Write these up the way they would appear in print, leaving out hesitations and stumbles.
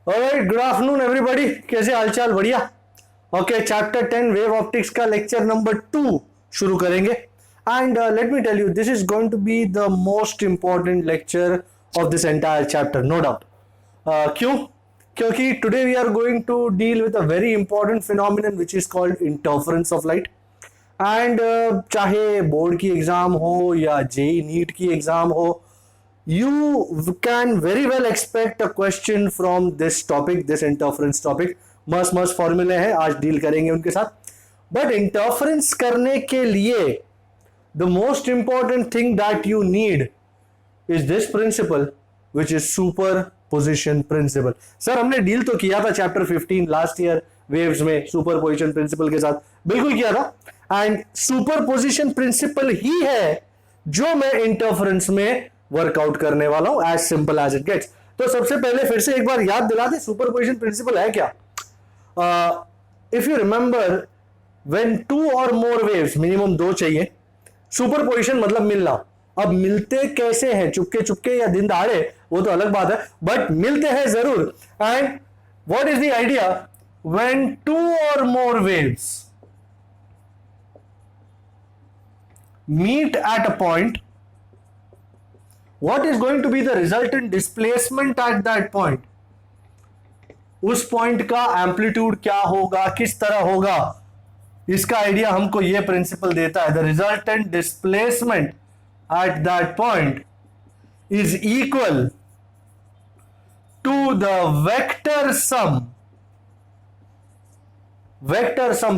Alright, good afternoon everybody. कैसे हालचाल? बढ़िया। ओके, चैप्टर 10 वेव ऑप्टिक्स का लेक्चर नंबर 2 शुरू करेंगे। And let me tell you, this is going to be the most important lecture of this entire chapter, no doubt. क्यों? क्योंकि today we are going to deal with a very important phenomenon which is called interference of light. And चाहे board की exam हो या JEE NEET की exam हो, you can very well expect a question from this topic, this interference topic। मस्त मस्त फॉर्मूले हैं, आज डील करेंगे उनके साथ। बट इंटरफेरेंस करने के लिए the most important thing that you need is this principle, which is superposition principle। Sir, हमने डील तो किया था चैप्टर 15 लास्ट ईयर वेव्स में सुपरपोजिशन प्रिंसिपल के साथ, बिल्कुल किया था। एंड सुपरपोजिशन प्रिंसिपल ही है जो मैं इंटरफेरेंस में वर्कआउट करने वाला हूं, as simple as it gets. तो सबसे पहले फिर से एक बार याद दिला दे, सुपरपोजिशन प्रिंसिपल है क्या? If you remember, when two or more waves, minimum दो चाहिए, सुपरपोजिशन मतलब मिलना। अब मिलते कैसे हैं, चुपके चुपके या दिन दहाड़े, वो तो अलग बात है, बट मिलते हैं जरूर। And what is the idea? When two or more waves meet at a point, what is going to be the resultant displacement at that point? उस पॉइंट का एम्पलीट्यूड क्या होगा, किस तरह होगा, इसका आइडिया हमको ये प्रिंसिपल देता है। The resultant displacement at that point is equal to the vector sum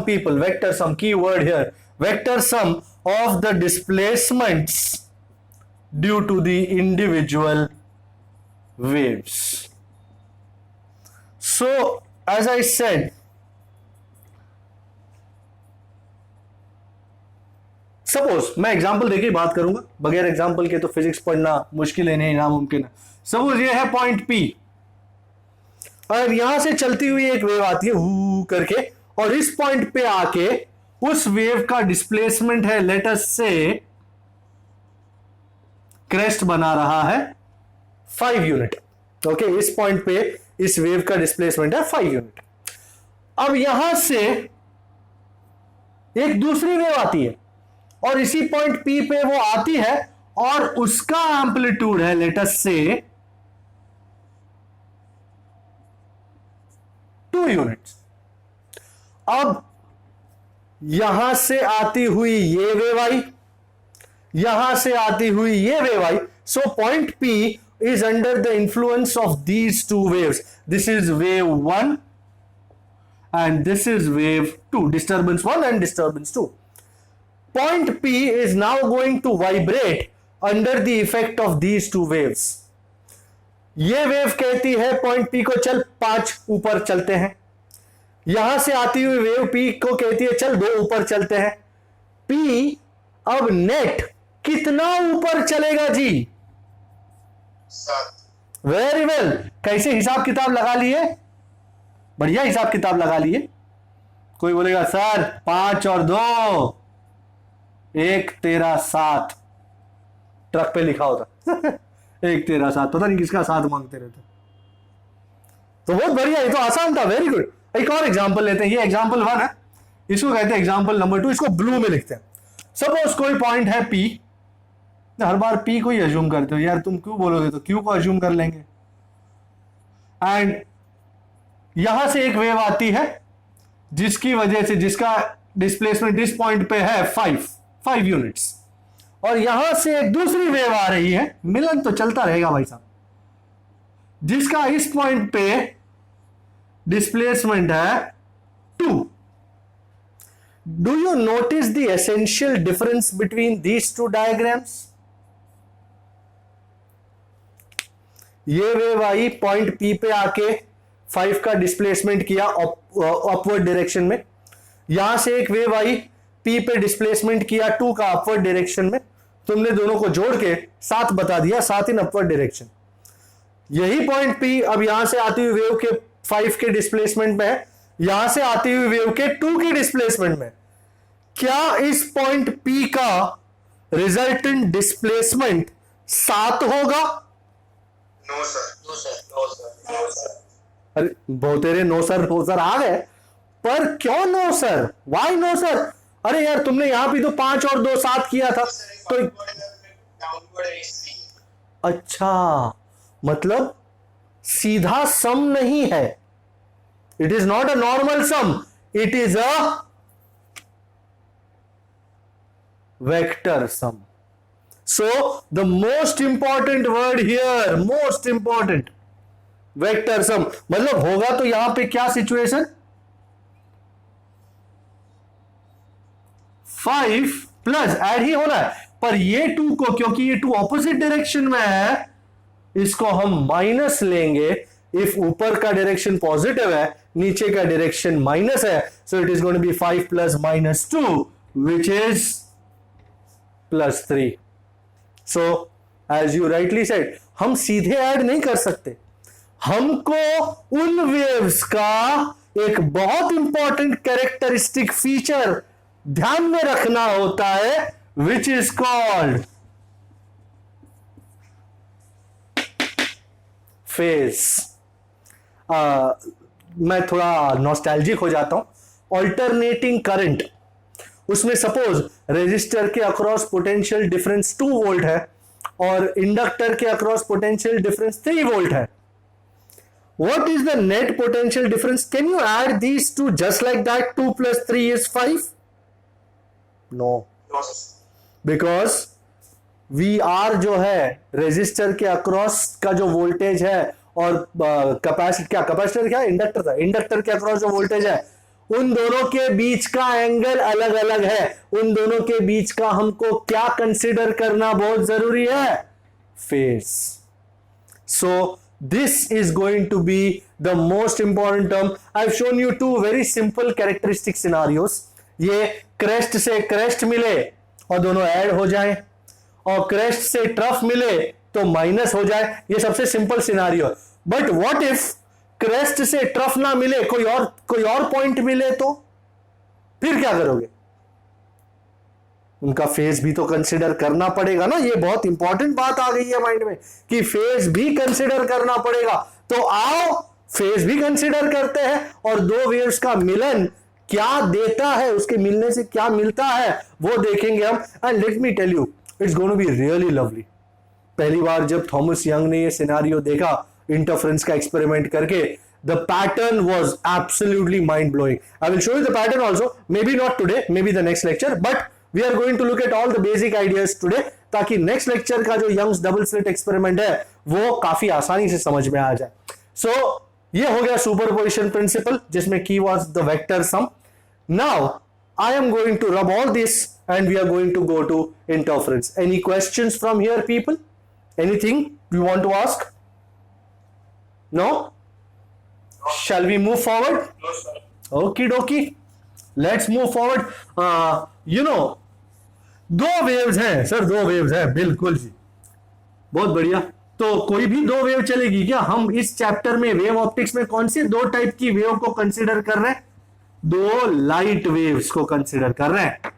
people, vector sum, key word here, vector sum of the displacements due to the individual waves. So as I said, suppose मैं example देके बात करूंगा, बगैर example के तो physics पढ़ना मुश्किल है, नहीं नामुमकिन है। सपोज ये है पॉइंट P, और यहां से चलती हुई एक वेव आती है हू करके, और इस पॉइंट पे आके उस वेव का डिस्प्लेसमेंट है, लेट अस से क्रेस्ट बना रहा है 5 यूनिट। ओके, इस पॉइंट पे इस वेव का डिस्प्लेसमेंट है 5 यूनिट। अब यहां से एक दूसरी वेव आती है और इसी पॉइंट P पे वो आती है और उसका एम्पलीट्यूड है, लेट अस से 2 यूनिट्स। अब यहां से आती हुई ये वेव आई, यहां से आती हुई ये wave I. So point P is under the influence of these two waves. This is wave 1 and this is wave 2, disturbance 1 and disturbance 2. Point P is now going to vibrate under the effect of these two waves. ये wave कहती है point P को, चल 5 ऊपर चलते हैं। यहां से आती हुई वेव P को कहती है चल 2 ऊपर चलते हैं। P अब नेट कितना ऊपर चलेगा जी? 7। Very well. कैसे हिसाब किताब लगा लिए? बढ़िया हिसाब किताब लगा लिए। कोई बोलेगा सर 5 और 2 1 13 7, ट्रक पे लिखा होता 1 13 7, पता नहीं किसका 7 मांगते रहते। तो बहुत बढ़िया, ये तो आसान था, वेरी गुड। एक और एग्जांपल लेते हैं, ये एग्जांपल 1 है, इसको कहते हैं एग्जांपल नंबर 2, इसको ब्लू में लिखते हैं। सपोज कोई पॉइंट है P, हर बार P को ही अज्यूम करते हो यार, तुम क्यों बोलोगे तो Q को अज्यूम कर लेंगे। एंड यहां से एक वेव आती है जिसकी वजह से, जिसका डिस्प्लेसमेंट इस पॉइंट पे है 5 यूनिट्स, और यहां से एक दूसरी वेव आ रही है, मिलन तो चलता रहेगा भाई साहब, जिसका इस पॉइंट पे डिस्प्लेसमेंट है 2। Do you notice the essential difference between these to diagrams? ये वेव आई पॉइंट P पे आके 5 का डिस्प्लेसमेंट किया अपवर्ड डायरेक्शन में। यहां से एक वेव आई P पे डिस्प्लेसमेंट किया 2 का अपवर्ड डायरेक्शन में। तुमने दोनों को जोड़ के 7 बता दिया, 7 इन अपवर्ड डायरेक्शन। यही पॉइंट P अब यहां से आती हुई वेव के 5 के डिस्प्लेसमेंट में है, यहां से आती हुई वेव के 2 के डिस्प्लेसमेंट में। क्या इस पॉइंट P का रिजल्टेंट डिस्प्लेसमेंट 7 होगा? No sir, no sir, no sir, no sir. अरे बहुत तेरे नो सर आ गए, पर क्यों no sir, why no sir? अरे यार तुमने यहां भी तो 5 और 2 7 किया था तो। अच्छा, मतलब सीधा सम नहीं है, it is not a normal sum, it is a vector sum. So the most important word here, most important, vector sum. मतलब होगा तो यहां पे क्या सिचुएशन, 5 प्लस ऐड ही होना है, पर ये 2 को, क्योंकि ये 2 ऑपोजिट डायरेक्शन में है, इसको हम माइनस लेंगे. इफ ऊपर का डायरेक्शन पॉजिटिव है, नीचे का डायरेक्शन माइनस है, so it is going to be 5 plus -2 which is +3. So as you rightly said, हम सीधे ऐड नहीं कर सकते, हमको उन वेव्स का एक बहुत इंपॉर्टेंट कैरेक्टरिस्टिक फीचर ध्यान में रखना होता है, विच इज कॉल्ड फेज. मैं थोड़ा नॉस्टैल्जिक हो जाता हूं. ऑल्टरनेटिंग करंट, उसमें सपोज रेजिस्टर के अक्रॉस पोटेंशियल डिफरेंस 2 वोल्ट है और इंडक्टर के अक्रॉस पोटेंशियल डिफरेंस 3 वोल्ट है. What is the net potential difference? Can you add these two just like that? 2 + 3 is 5? No, because we are जो है resistor के across का जो वोल्टेज है और कैपेसिटर क्या इंडक्टर था, इंडक्टर के अक्रॉस जो वोल्टेज है, उन दोनों के बीच का एंगल अलग अलग है. उन दोनों के बीच का हमको क्या कंसीडर करना बहुत जरूरी है? Phase. So this is going to be the most important term. I have shown you 2 very simple characteristic scenarios. ये क्रेस्ट से क्रेस्ट मिले और दोनों ऐड हो जाएं, और क्रेस्ट से ट्रफ मिले तो माइनस हो जाए, ये सबसे simple scenario. But what if crest से ट्रफ ना मिले, कोई और पॉइंट मिले, तो फिर क्या करोगे? उनका फेज भी तो कंसिडर करना पड़ेगा ना. ये बहुत इंपॉर्टेंट बात आ गई है माइंड में कि फेज भी कंसिडर करना पड़ेगा. तो आओ फेज भी कंसिडर करते हैं और दो वेव्स का मिलन क्या देता है, उसके मिलने से क्या मिलता है वो देखेंगे हम. And let me tell you, it's going to be really lovely. पहली बार जब थॉमस यंग ने ये सिनेरियो देखा इंटरफेरेंस का एक्सपेरिमेंट करके, the pattern was absolutely mind blowing. I will show you the pattern also, maybe not today, maybe the next lecture, but we are going to look at all the basic ideas today, ताकि next lecture का जो Young's double slit experiment है वो काफी आसानी से समझ में आ जाए. So ये हो गया सुपरपोजिशन प्रिंसिपल, जिसमें की was the vector sum. Now I am going to rub all this and we are going to go to interference. Any questions from here, people? Anything you want to ask? No? Shall we move forward? No, sir. Okie dokie. Let's move forward. You know, 2 waves हैं sir, 2 waves हैं, बिल्कुल जी, बहुत बढ़िया. तो कोई भी 2 wave चलेगी क्या? हम इस चैप्टर में वेव ऑप्टिक्स में कौन सी 2 टाइप की वेव को कंसीडर कर रहे हैं? 2 लाइट वेव्स को कंसीडर कर रहे हैं.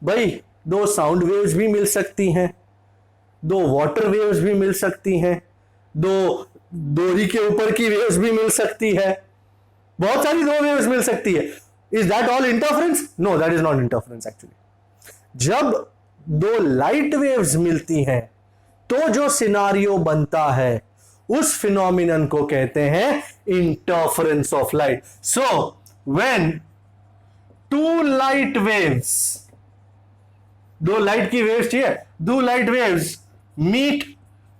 भाई 2 साउंड वेव्स भी मिल सकती हैं, 2 वाटर वेव्स भी मिल सकती हैं, 2 डोरी के ऊपर की वेव्स भी मिल सकती है, बहुत सारी 2 वेव्स मिल सकती है. Is that all interference? No, that is not interference actually. जब 2 लाइट वेव्स मिलती हैं तो जो सिनारियो बनता है उस फिनोमिनन को कहते हैं interference of light. So when 2 light waves, 2 light की वेव्स चाहिए, 2 light waves meet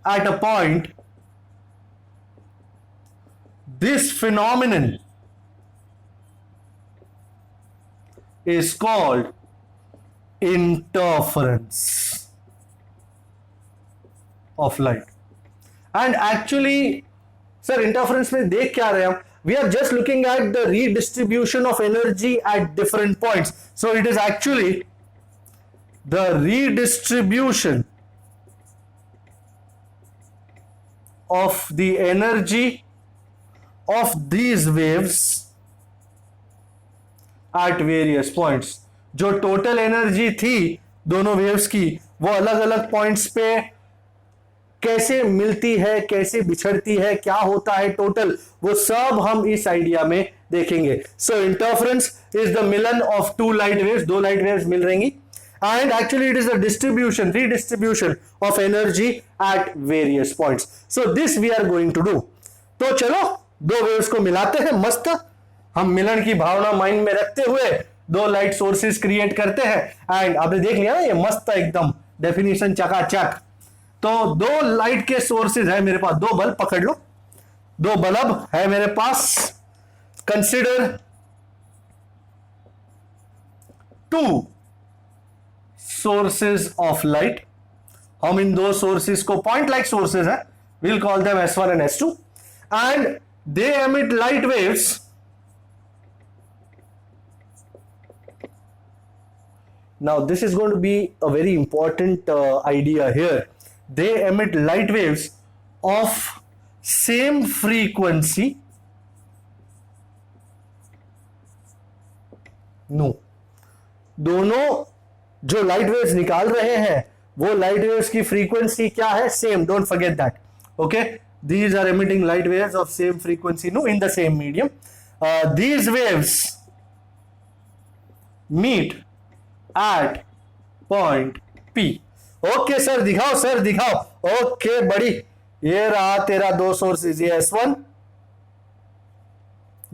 at a point, this phenomenon is called interference of light. And actually sir, interference में देख क्या रहे हम? We are just looking at the redistribution of energy at different points. So it is actually the redistribution of the energy of these waves at various points. जो total energy थी दोनों waves की वो अलग अलग पॉइंट्स पे कैसे मिलती है, कैसे बिछड़ती है, क्या होता है टोटल, वो सब हम इस आइडिया में देखेंगे. सो इंटरफेरेंस इज द मिलन ऑफ टू लाइट वेव्स, दो लाइट वेव्स मिल रहेंगी, and actually it is the distribution, redistribution of energy at various points. So this we are going to do. तो चलो दो वेव्स को मिलाते हैं, मस्त हम मिलन की भावना माइंड में रखते हुए दो लाइट सोर्सेस क्रिएट करते हैं. एंड आपने देख लिया ना, ये मस्त एकदम डेफिनेशन चकाचक. तो दो लाइट के सोर्सेज है मेरे पास, दो बल्ब पकड़ लो, दो बल्ब है मेरे पास. Consider two sources of light. हम इन दो सोर्सेस को पॉइंट लाइक सोर्सेस है, we'll call them S1 and S2, and they emit light waves. Now this is going to be a very important idea here. They emit light waves of same frequency. No, दोनों जो light waves निकाल रहे हैं वो light waves की frequency क्या है, same. Don't forget that. Okay, these are emitting light waves of same frequency, no, in the same medium. These waves meet at point P. Okay sir दिखाओ, sir दिखाओ. Okay बड़ी, ये रहा तेरा दो सोर्सेज, ये S1,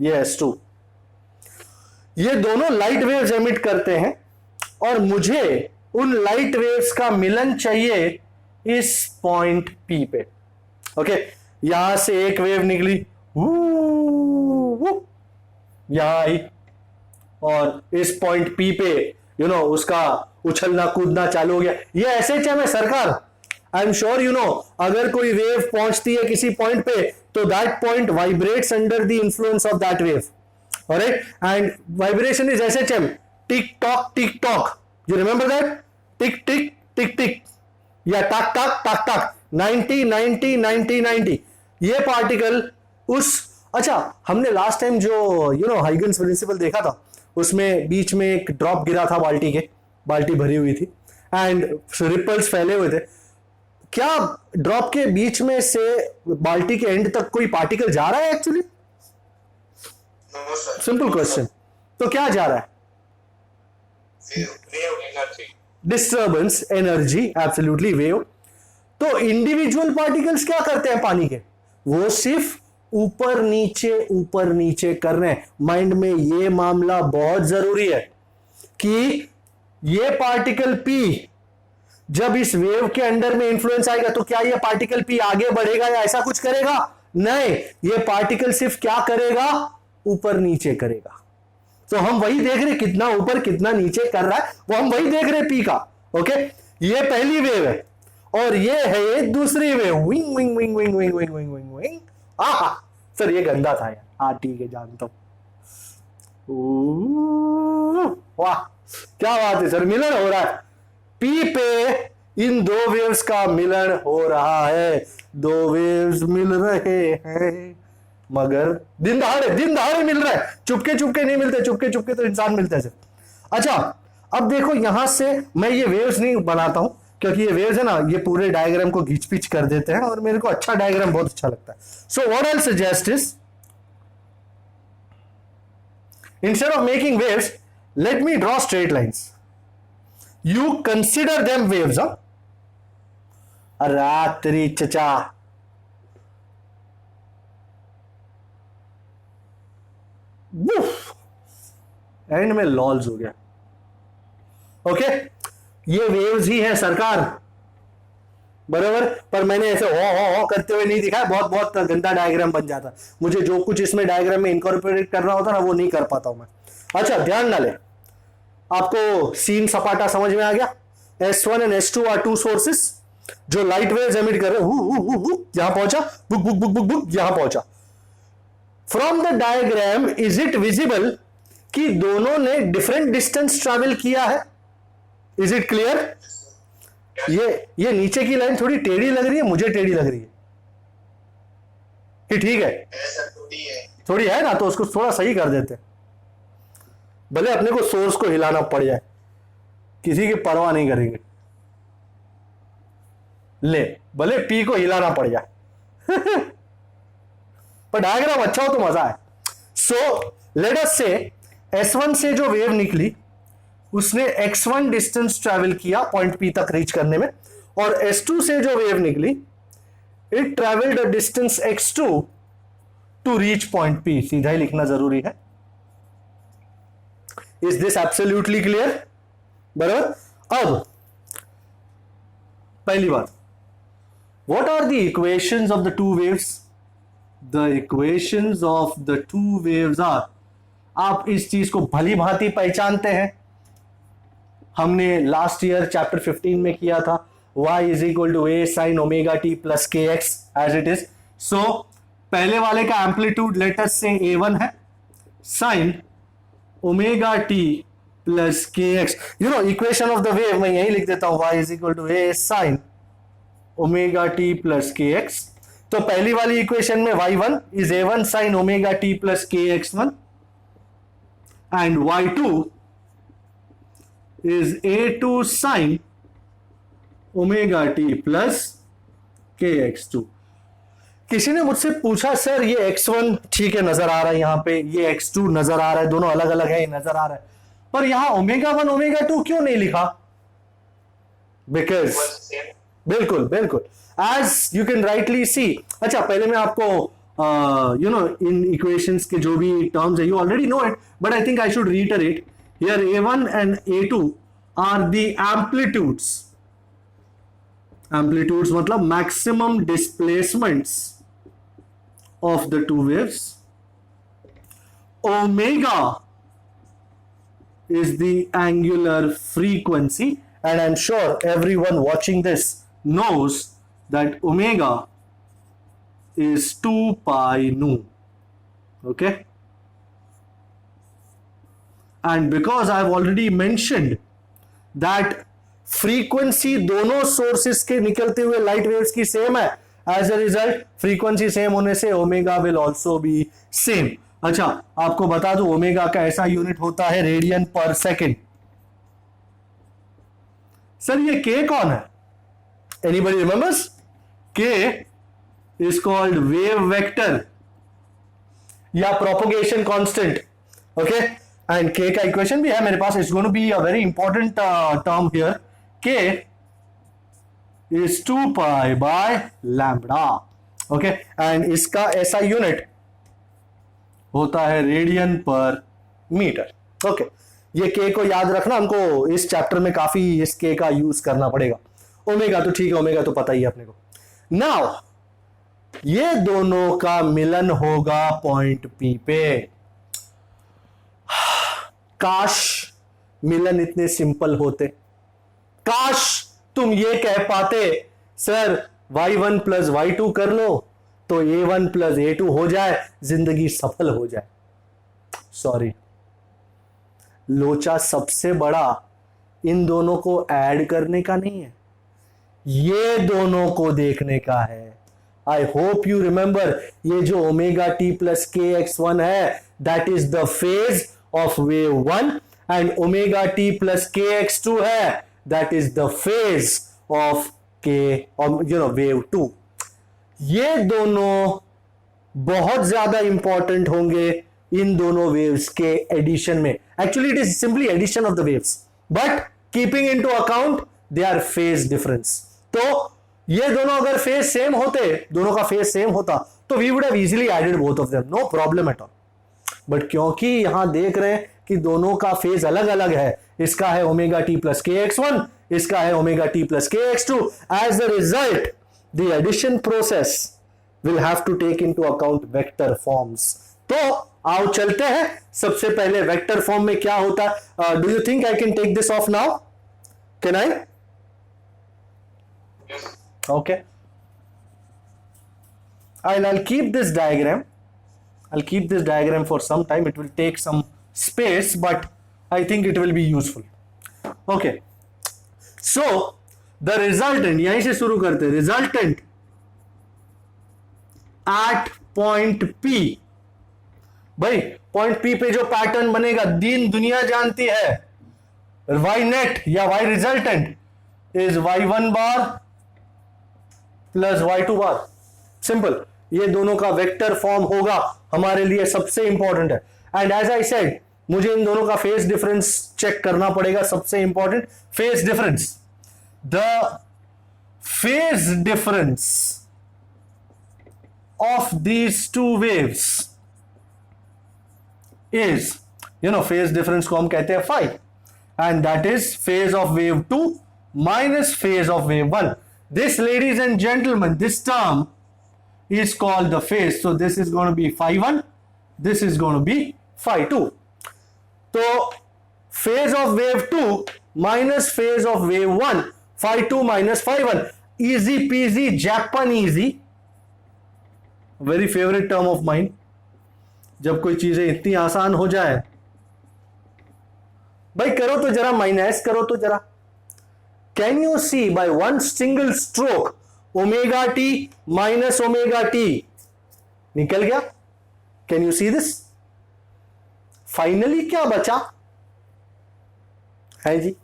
ये S2. ये दोनों लाइट वेव्स एमिट करते हैं और मुझे उन लाइट वेव्स का मिलन चाहिए इस पॉइंट P पे. ओके, यहां से एक वेव निकली, यहां आई और इस पॉइंट P पे उसका उछलना कूदना चालू हो गया. ये SHM है सरकार. आई एम श्योर अगर कोई वेव पहुंचती है किसी पॉइंट पे तो that point vibrates under the influence of that wave. Alright, and vibration is SHM. Tick tock tick tock, you remember that? Tick tick tick tick या टाक टाक टाक टाक. 90 90 90 90. ये पार्टिकल उस, अच्छा हमने लास्ट टाइम जो हाइगन्स प्रिंसिपल देखा था, उसमें बीच में एक ड्रॉप गिरा था बाल्टी के, बाल्टी भरी हुई थी एंड रिपल्स फैले हुए थे. क्या ड्रॉप के बीच में से बाल्टी के एंड तक कोई पार्टिकल जा रहा है एक्चुअली? Simple question. तो क्या जा रहा है? Disturbance energy, absolutely wave. तो इंडिविजुअल पार्टिकल्स क्या करते हैं पानी के? वो सिर्फ ऊपर नीचे कर रहे हैं. माइंड में ये मामला बहुत जरूरी है कि ये पार्टिकल P जब इस वेव के अंडर में इंफ्लुएंस आएगा तो क्या ये पार्टिकल P आगे बढ़ेगा या ऐसा कुछ करेगा? नहीं, ये पार्टिकल सिर्फ क्या करेगा? ऊपर नीचे करेगा. तो हम वही देख रहे, कितना ऊपर कितना नीचे कर रहा है, वो हम वही देख रहे P का. ओके, ये पहली वेव है और ये है ये दूसरी wave. Wing wing wing wing wing wing wing wing wing. आहा सर ये गंदा था यार. हाँ ठीक है, जानता हूं. वाह क्या बात है सर, मिलन हो रहा है P पे. इन दो वेव्स का मिलन हो रहा है, दो वेव्स मिल रहे हैं मगर दिन दहाड़े मिल रहा है. चुपके नहीं मिलते, चुपके तो इंसान मिलते हैं. अच्छा अब देखो, यहां से मैं ये वेव्स नहीं बनाता हूं क्योंकि ये वेव्स है ना, ये पूरे डायग्राम को घिच पिच कर देते हैं और मेरे को अच्छा डायग्राम बहुत अच्छा लगता है. So what I suggest is, instead of making waves, let me draw straight lines. You consider them waves. रात्रि चचा, एंड में लॉल्स हो गया. ओके, ये वेव्स ही है सरकार, बराबर. पर मैंने ऐसे हो करते हुए नहीं दिखाया, बहुत गंदा डायग्राम बन जाता. मुझे जो कुछ इसमें डायग्राम में इनकॉर्पोरेट करना होता ना, वो नहीं कर पाता हूं मैं. अच्छा ध्यान डाले, आपको सीन सपाटा समझ में आ गया. S1 and S2 are two sources जो लाइट वेव्स एमिट कर रहे हैं. यहां पहुंचा, बुक बुक बुक बुक बुक, यहां पहुंचा. From the diagram is it visible कि दोनों ने डिफरेंट डिस्टेंस ट्रैवल किया है? Is it clear? ये नीचे की लाइन थोड़ी टेढ़ी लग रही है, मुझे टेढ़ी लग रही है कि ठीक है? थोड़ी है ना, तो उसको थोड़ा सही कर देते, भले अपने को सोर्स को हिलाना पड़ जाए, किसी की परवाह नहीं करेंगे. ले, भले पी को हिलाना पड़ जाए पर डायग्राम अच्छा हो तो मजा है। सो लेट अस से S1 से जो वेव निकली उसने x1 डिस्टेंस ट्रैवल किया पॉइंट P तक रीच करने में, और S2 से जो वेव निकली it travelled a distance x2 to reach point P। सीधा ही लिखना जरूरी है। Is this absolutely clear? बराबर। अब पहली बात, what are the equations of the two waves? The equations of the two waves are, आप इस चीज को भली भांति पहचानते हैं, हमने लास्ट ईयर चैप्टर 15 में किया था, y is equal to a sin omega T plus K X as it is. सो पहले वाले का एम्पलीट्यूड लेटर से a1 है, sin omega T plus K X, you know equation of the wave मैं यही लिख देता हूं, y is equal to a sin omega T plus K X. तो पहली वाली इक्वेशन में y1 is a1 sin omega T plus K X one and y2 is a2 sin omega T plus K x two. किसी ने मुझसे पूछा sir ये x1 ठीक है नजर आ रहा है यहां पे, ये x2 नजर आ रहा है, दोनों अलग अलग है नजर आ रहा है, पर यहां ओमेगा 1 ओमेगा 2 क्यों नहीं लिखा? बिकॉज बिल्कुल बिल्कुल एज यू कैन राइटली सी। अच्छा पहले मैं आपको यू नो इन इक्वेशंस के जो भी टर्म्स है you already know it, but I think I should reiterate here a1 and a2 are the amplitudes. Amplitudes मतलब maximum displacements of the two waves. Omega is the angular frequency, and I'm sure everyone watching this knows that omega is 2 pi nu. Okay, and because I've already mentioned that frequency दोनों sources के निकलते हुए light waves की same है, as a result frequency same होने से omega will also be same. अच्छा आपको बता दूं ओमेगा का ऐसा यूनिट होता है रेडियन पर सेकेंड। सर ये के कौन है? Anybody remembers? K is called wave vector या propagation constant. Okay, and k का इक्वेशन भी है मेरे पास, it's going to be a very important term here. K is 2 pi by lambda. Okay, and इसका ऐसा यूनिट होता है रेडियन पर मीटर। ओके, ये के को याद रखना, हमको इस चैप्टर में काफी इस के का यूज करना पड़ेगा। ओमेगा तो ठीक है, ओमेगा तो पता ही है अपने को। नाउ ये दोनों का मिलन होगा पॉइंट पी पे। काश मिलन इतने सिंपल होते, काश तुम ये कह पाते सर y1 प्लस y2 कर लो तो a1 प्लस a2 हो जाए, जिंदगी सफल हो जाए। सॉरी, लोचा सबसे बड़ा इन दोनों को ऐड करने का नहीं है, ये दोनों को देखने का है। आई होप यू रिमेंबर, ये जो ओमेगा टी प्लस के एक्स1 है that is the phase of wave 1, and omega T plus K x two है that is the phase of के यू नो वेव 2। ये दोनों बहुत ज्यादा इंपॉर्टेंट होंगे इन दोनों वेव्स के एडिशन में। Actually it is simply addition of the waves, but keeping into account they are phase difference. तो ये दोनों अगर फेज सेम होते, दोनों का फेज सेम होता तो we would have easily added both of them, no problem at all. But क्योंकि यहां देख रहे हैं कि दोनों का फेज अलग अलग है, इसका है omega T plus K X one, इसका है omega T plus K X two, as a result the addition process will have to take into account vector forms। तो आओ चलते हैं, सबसे पहले वेक्टर फॉर्म में क्या होता है। Do you think I can take this off now? Can I? Okay, I'll keep this diagram. I'll keep this diagram for some time. It will take some space, but I think it will be useful. Okay, so the resultant, यहीं से शुरू करते, resultant at point P. भाई point P पे जो pattern बनेगा दीन दुनिया जानती है, वाई नेट या Y resultant is y1 bar plus y2 bar, simple. ये दोनों का वेक्टर फॉर्म होगा, हमारे लिए सबसे इंपॉर्टेंट है। एंड एज आई सेड, मुझे इन दोनों का फेज डिफरेंस चेक करना पड़ेगा, सबसे important phase difference. The phase difference of these two waves is, phase difference को हम कहते हैं phi, and that is phase of wave 2 minus phase of wave 1. This, ladies and gentlemen, this term is called the phase. So this is going to be phi 1, this is going to be phi 2. तो phase of wave 2 minus phase of wave 1, phi 2 minus phi 1, easy peasy Japaneasy, very favourite term of mind. जब कोई चीजें इतनी आसान हो जाए, भाई करो तो जरा, माइनस करो तो जरा। Can you see by one single stroke omega T minus omega T निकल गया? Can you see this? Finally क्या बचा है जी?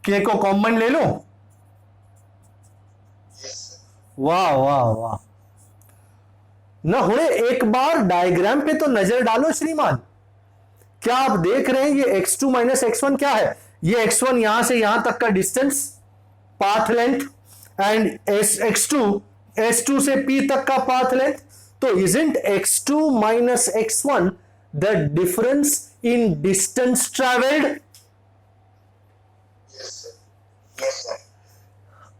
के को कॉमन ले लो। वाह वाह वाह ना। हुए एक बार डायग्राम पे तो नजर डालो श्रीमान, क्या आप देख रहे हैं ये x2 माइनस x1 क्या है? ये x1 यहां से यहां तक का distance, path length, and x2 S2 से P तक का पाथ लेंथ। तो isn't x2 minus x1 the difference in distance travelled?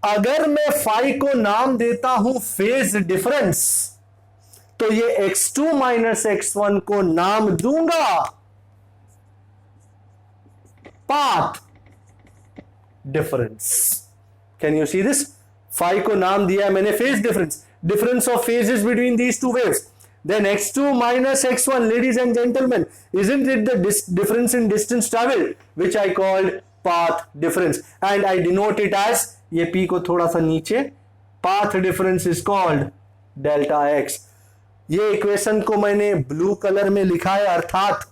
अगर मैं फाई को नाम देता हूं फेज डिफरेंस, तो ये x2 माइनस x1 को नाम दूंगा path difference. Can you see this? Phi को नाम दिया है मैंने phase difference, difference of phases between these two waves. Then x2 minus x1, ladies and gentlemen, isn't it the difference in distance traveled, which I called path difference, and I denote it as, ये p को थोड़ा सा नीचे, path difference is called delta x। ये equation को मैंने blue colour में लिखा है, अर्थात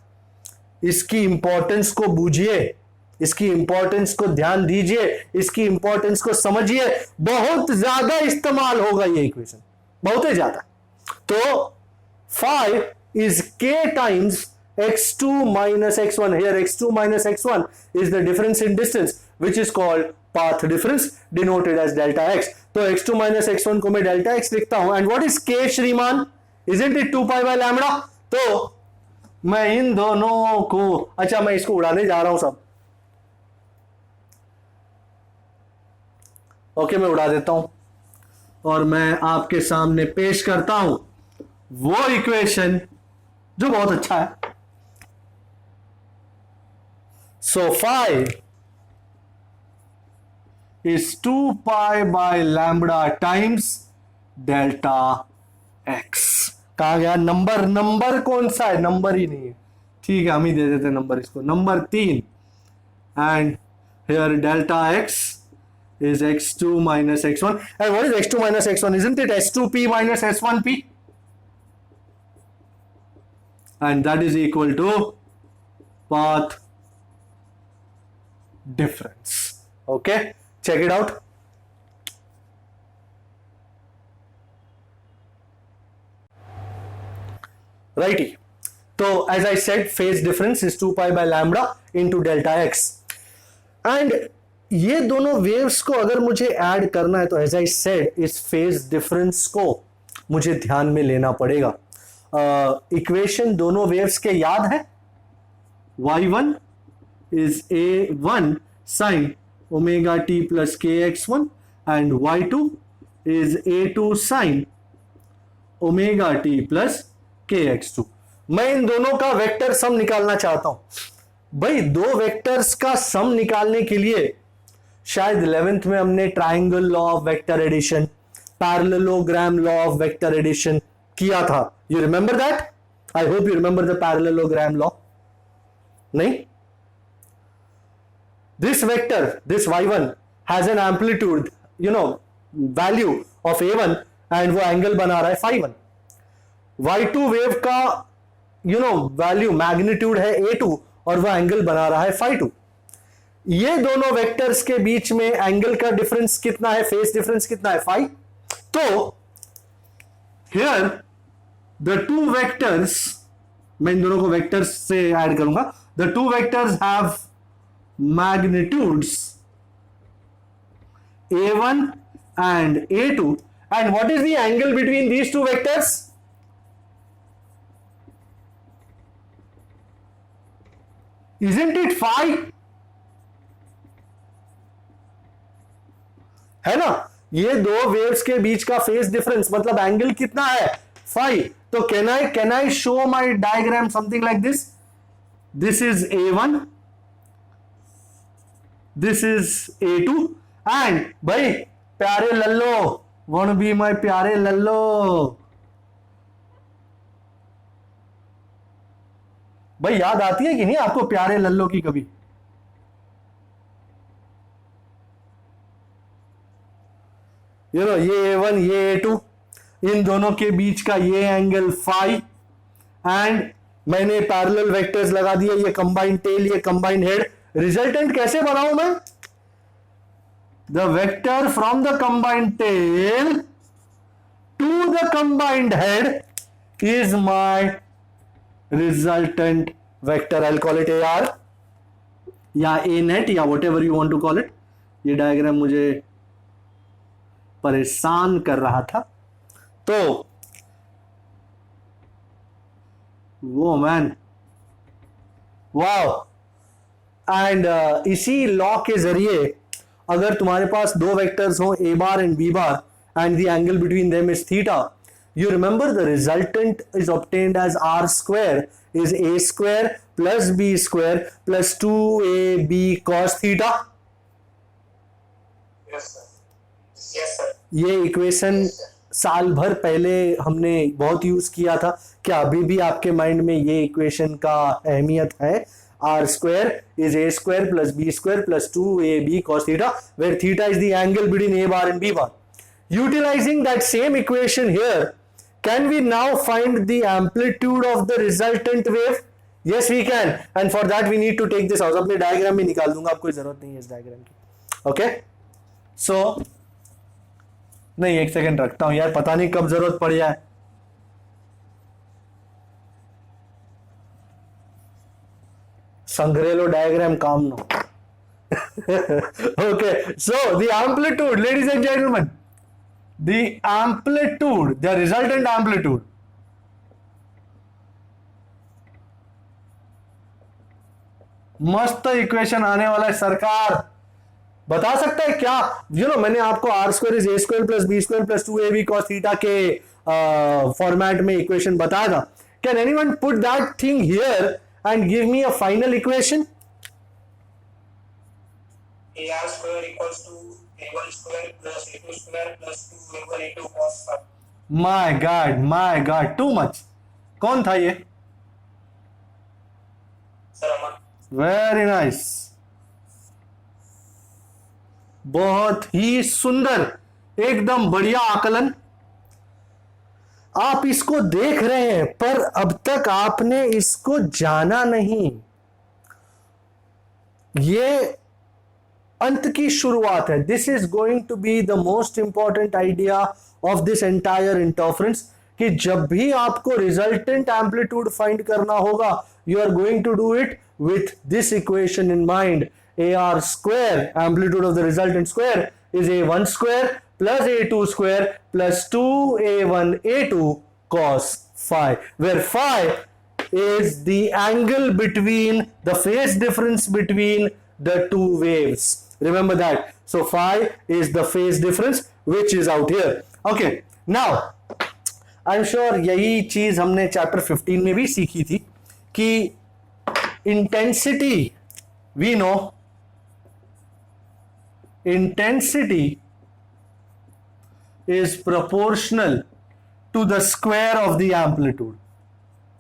इसकी इंपॉर्टेंस को बूझिए, इसकी इंपॉर्टेंस को ध्यान दीजिए, इसकी इंपॉर्टेंस को समझिए। बहुत ज्यादा इस्तेमाल होगा ये इक्वेशन, बहुत ही ज्यादा। तो phi is k times x2 minus x1. Here x2 minus x1 is the difference in distance, which is called path difference, denoted as delta x. तो x2 minus x1 को मैं delta x लिखता हूं। And what is k श्रीमान? Isn't it 2 pi by lambda? तो मैं इन दोनों को, अच्छा मैं इसको उड़ाने जा रहा हूं सब। ओके, मैं उड़ा देता हूं और मैं आपके सामने पेश करता हूं वो इक्वेशन जो बहुत अच्छा है। सो phi is 2 pi by lambda times delta x। कहा गया नंबर, नंबर कौन सा है? नंबर ही नहीं है, ठीक है हम ही दे देते नंबर इसको, number 3। And here delta x is x2 minus x1, and what is x2 minus x1? Isn't it s2p minus s1p? And that is equal to path difference. Okay, check it out. Righty. So as I said, phase difference is 2 pi by lambda into delta x. And ये दोनों waves को अगर मुझे add करना है, तो as I said, इस phase difference को मुझे ध्यान में लेना पड़ेगा। इक्वेशन दोनों वेव्स के याद है? y1 is a1 sin omega t plus kx1 and y2 is a2 sin omega t plus kx2। मैं इन दोनों का वेक्टर सम निकालना चाहता हूं। भाई दो वेक्टर्स का सम निकालने के लिए शायद 11th में हमने triangle law of vector addition, parallelogram law of vector addition किया था। You remember that? I hope you remember the parallelogram law. नहीं? This vector, this y1 has an amplitude, value of a1, and वो angle बना रहा है phi1। y2 wave का value magnitude है a2 और वह एंगल बना रहा है phi2। ये दोनों वेक्टर्स के बीच में एंगल का डिफरेंस कितना है, फेस डिफरेंस कितना है, फाई। तो हियर द टू वेक्टर्स, मैं इन दोनों को वेक्टर्स से ऐड करूंगा, the two vectors have magnitudes a1 and a2, and what is the angle between these two vectors? Isn't it phi? है ना, ये दो वेव्स के बीच का फेस डिफरेंस मतलब एंगल कितना है, फाई। तो can I show my diagram something like this, this is a1, this is a2, and भाई प्यारे लल्लो, वन बी माई प्यारे लल्लो, भाई याद आती है कि नहीं आपको प्यारे लल्लो की कभी? ये a1 ये a2, इन दोनों के बीच का ये एंगल फाई, एंड मैंने पैरेलल वेक्टर्स लगा दिए, ये कंबाइंड टेल, ये कंबाइंड हेड। रिजल्टेंट कैसे बनाऊं मैं? The vector from the combined tail to the combined head is my resultant vector. I will call it AR या A net या whatever you want to call it. ये diagram मुझे परेशान कर रहा था, तो वो मैन वाओ। एंड इसी लॉ के जरिए अगर तुम्हारे पास दो वेक्टर्स हो a bar and b bar and the angle between them is theta, you remember the resultant is obtained as r square is a square plus b square plus 2ab cos theta. Yes sir. Yes sir. ये equation साल भर पहले हमने बहुत use किया था, क्या अभी भी आपके माइंड में ये इक्वेशन का अहमियत है? R square is A square plus B square plus 2ab cos theta, where theta is the angle between a bar and b bar. Utilizing that same equation here, can we now find the amplitude of the resultant wave? Yes we can, and for that we need to take this out. अपने diagram में निकाल दूंगा, आपको जरूरत नहीं है इस diagram की। ओके सो नहीं, एक सेकंड रखता हूं यार, पता नहीं कब जरूरत पड़ जाए। संग्रेलो डायग्राम काम नो। Okay so the amplitude ladies and gentleman, the amplitude, the resultant amplitude मस्त इक्वेशन आने वाला है। सरकार बता सकता है क्या? मैंने आपको R square is A square plus B square plus 2ab cos theta के फॉर्मेट में इक्वेशन बताया था। Can anyone put that thing here and give me a final equation? AR square equals to A1 square plus A2 square plus 2A1 A2 cos phi. My God too much. कौन था ये? Sir अमन। Very nice, बहुत ही सुंदर, एकदम बढ़िया आकलन। आप इसको देख रहे हैं पर अब तक आपने इसको जाना नहीं। ये अंत की शुरुआत है। This is going to be the most important idea of this entire interference, कि जब भी आपको रिजल्टेंट एम्पलीट्यूड फाइंड करना होगा, you are going to do it with this equation in mind. AR square, amplitude of the resultant square, is A1 square plus A2 square plus 2A1 A2 cos phi, where phi is the angle between the phase difference between the two waves. Remember that. So phi is the phase difference which is out here. Okay, now I'm sure यही चीज हमने chapter 15 में भी सीखी थी कि intensity, we know intensity is proportional to the square of the amplitude.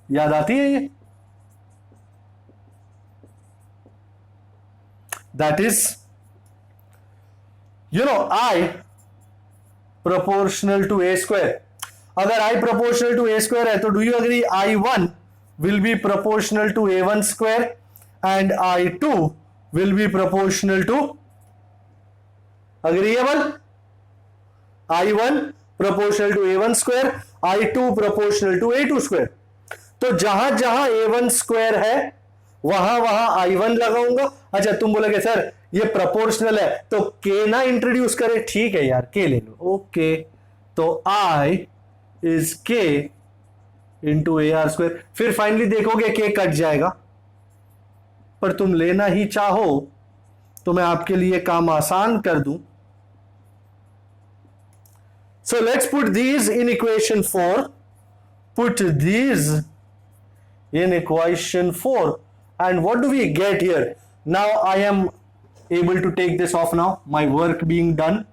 याद आती है ये? That is, I proportional to a square. अगर I proportional to a square है तो do you agree I1 will be proportional to a1 square and I2 will be proportional to, agreeable, I1 proportional to A1 square, I2 proportional to A2 square. तो जहां जहां A1 square है वहां वहां I1 लगाऊंगा. अच्छा तुम बोलोगे सर ये प्रोपोर्शनल है तो K ना इंट्रोड्यूस करे. ठीक है यार K ले लो. ओके तो I is K into AR square. फिर फाइनली देखोगे K कट जाएगा, पर तुम लेना ही चाहो तो मैं आपके लिए काम आसान कर दूं. So let's put these in equation 4. Put these in equation 4. And what do we get here? Now I am able to take this off now. My work being done.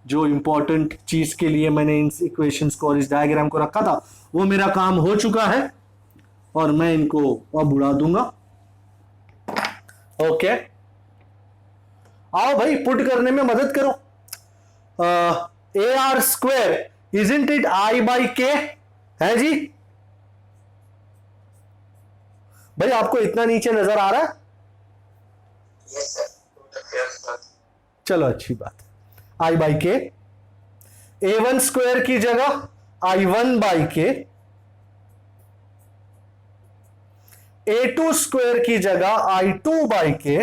जो इंपॉर्टेंट चीज के लिए मैंने इन इक्वेशंस को और इस diagram को रखा था वो मेरा काम हो चुका है और मैं इनको अब उड़ा दूंगा. ओके आओ भाई पुट करने में मदद करो. AR square isn't it I by K है जी. भाई आपको इतना नीचे नजर आ रहा है? Yes, sir. चलो अच्छी बात. I by K, A1 square की जगह I1 by K, A2 square की जगह I2 बाई K.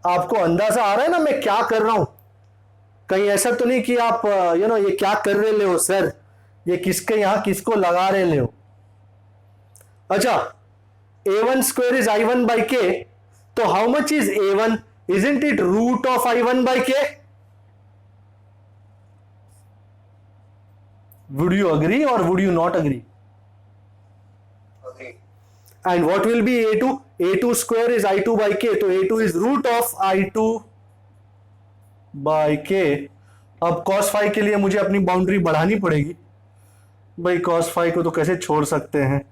आपको अंदाजा आ रहा है ना मैं क्या कर रहा हूं? कहीं ऐसा तो नहीं कि आप ये क्या कर रहे हो सर, ये किसके यहां किसको लगा रहे हो. अच्छा A1 square is I1 by K, तो how much is A1? Isn't it root of I1 by K? Would you agree or would you not agree? Agree. And what will be A2? A2 square is I2 by K, तो A2 is root of I2 by K. अब cos phi के लिए मुझे अपनी boundary बढ़ानी पड़ेगी. भाई cos phi को तो कैसे छोड़ सकते हैं.